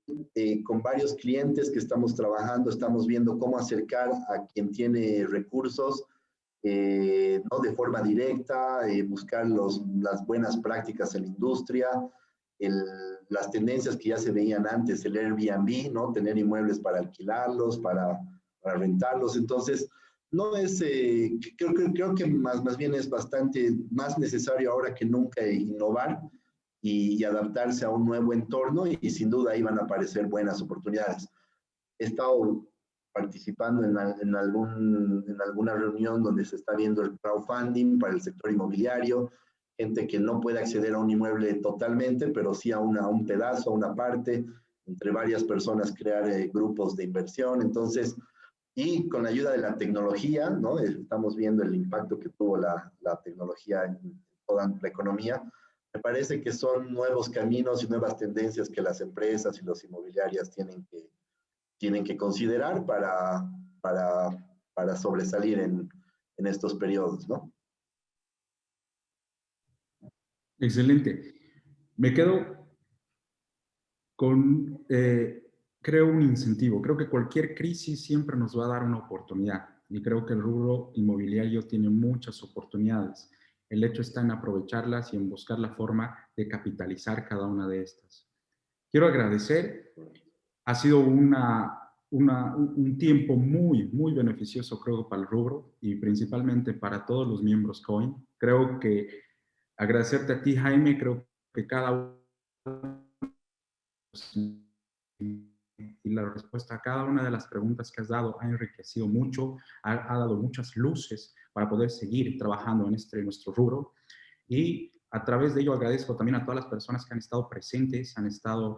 A: con varios clientes que estamos trabajando, estamos viendo cómo acercar a quien tiene recursos, ¿no? De forma directa, buscar las buenas prácticas en la industria, las tendencias que ya se veían antes, el Airbnb, ¿no? Tener inmuebles para alquilarlos, para rentarlos. Entonces, no es, creo que más bien es bastante más necesario ahora que nunca innovar y adaptarse a un nuevo entorno y sin duda ahí van a aparecer buenas oportunidades. He estado participando en alguna reunión donde se está viendo el crowdfunding para el sector inmobiliario gente que no puede acceder a un inmueble totalmente, pero sí a un pedazo, a una parte, entre varias personas crear grupos de inversión. Entonces, y con la ayuda de la tecnología, ¿no? Estamos viendo el impacto que tuvo la tecnología en toda la economía. Me parece que son nuevos caminos y nuevas tendencias que las empresas y las inmobiliarias tienen que considerar para sobresalir en estos periodos, ¿no?
C: Excelente. Me quedo con, creo, un incentivo. Creo que cualquier crisis siempre nos va a dar una oportunidad y creo que el rubro inmobiliario tiene muchas oportunidades. El hecho está en aprovecharlas y en buscar la forma de capitalizar cada una de estas. Quiero agradecer. Ha sido un tiempo muy, muy beneficioso, creo, para el rubro y principalmente para todos los miembros COIN. Creo que agradecerte a ti, Jaime, creo que cada uno y la respuesta a cada una de las preguntas que has dado ha enriquecido mucho, ha dado muchas luces para poder seguir trabajando en nuestro rubro. Y a través de ello agradezco también a todas las personas que han estado presentes, han estado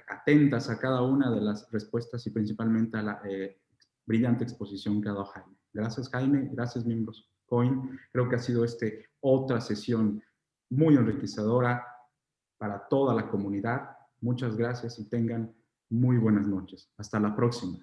C: atentas a cada una de las respuestas y principalmente a la brillante exposición que ha dado Jaime. Gracias, Jaime. Gracias, miembros COIN. Creo que ha sido otra sesión muy enriquecedora para toda la comunidad. Muchas gracias y tengan muy buenas noches. Hasta la próxima.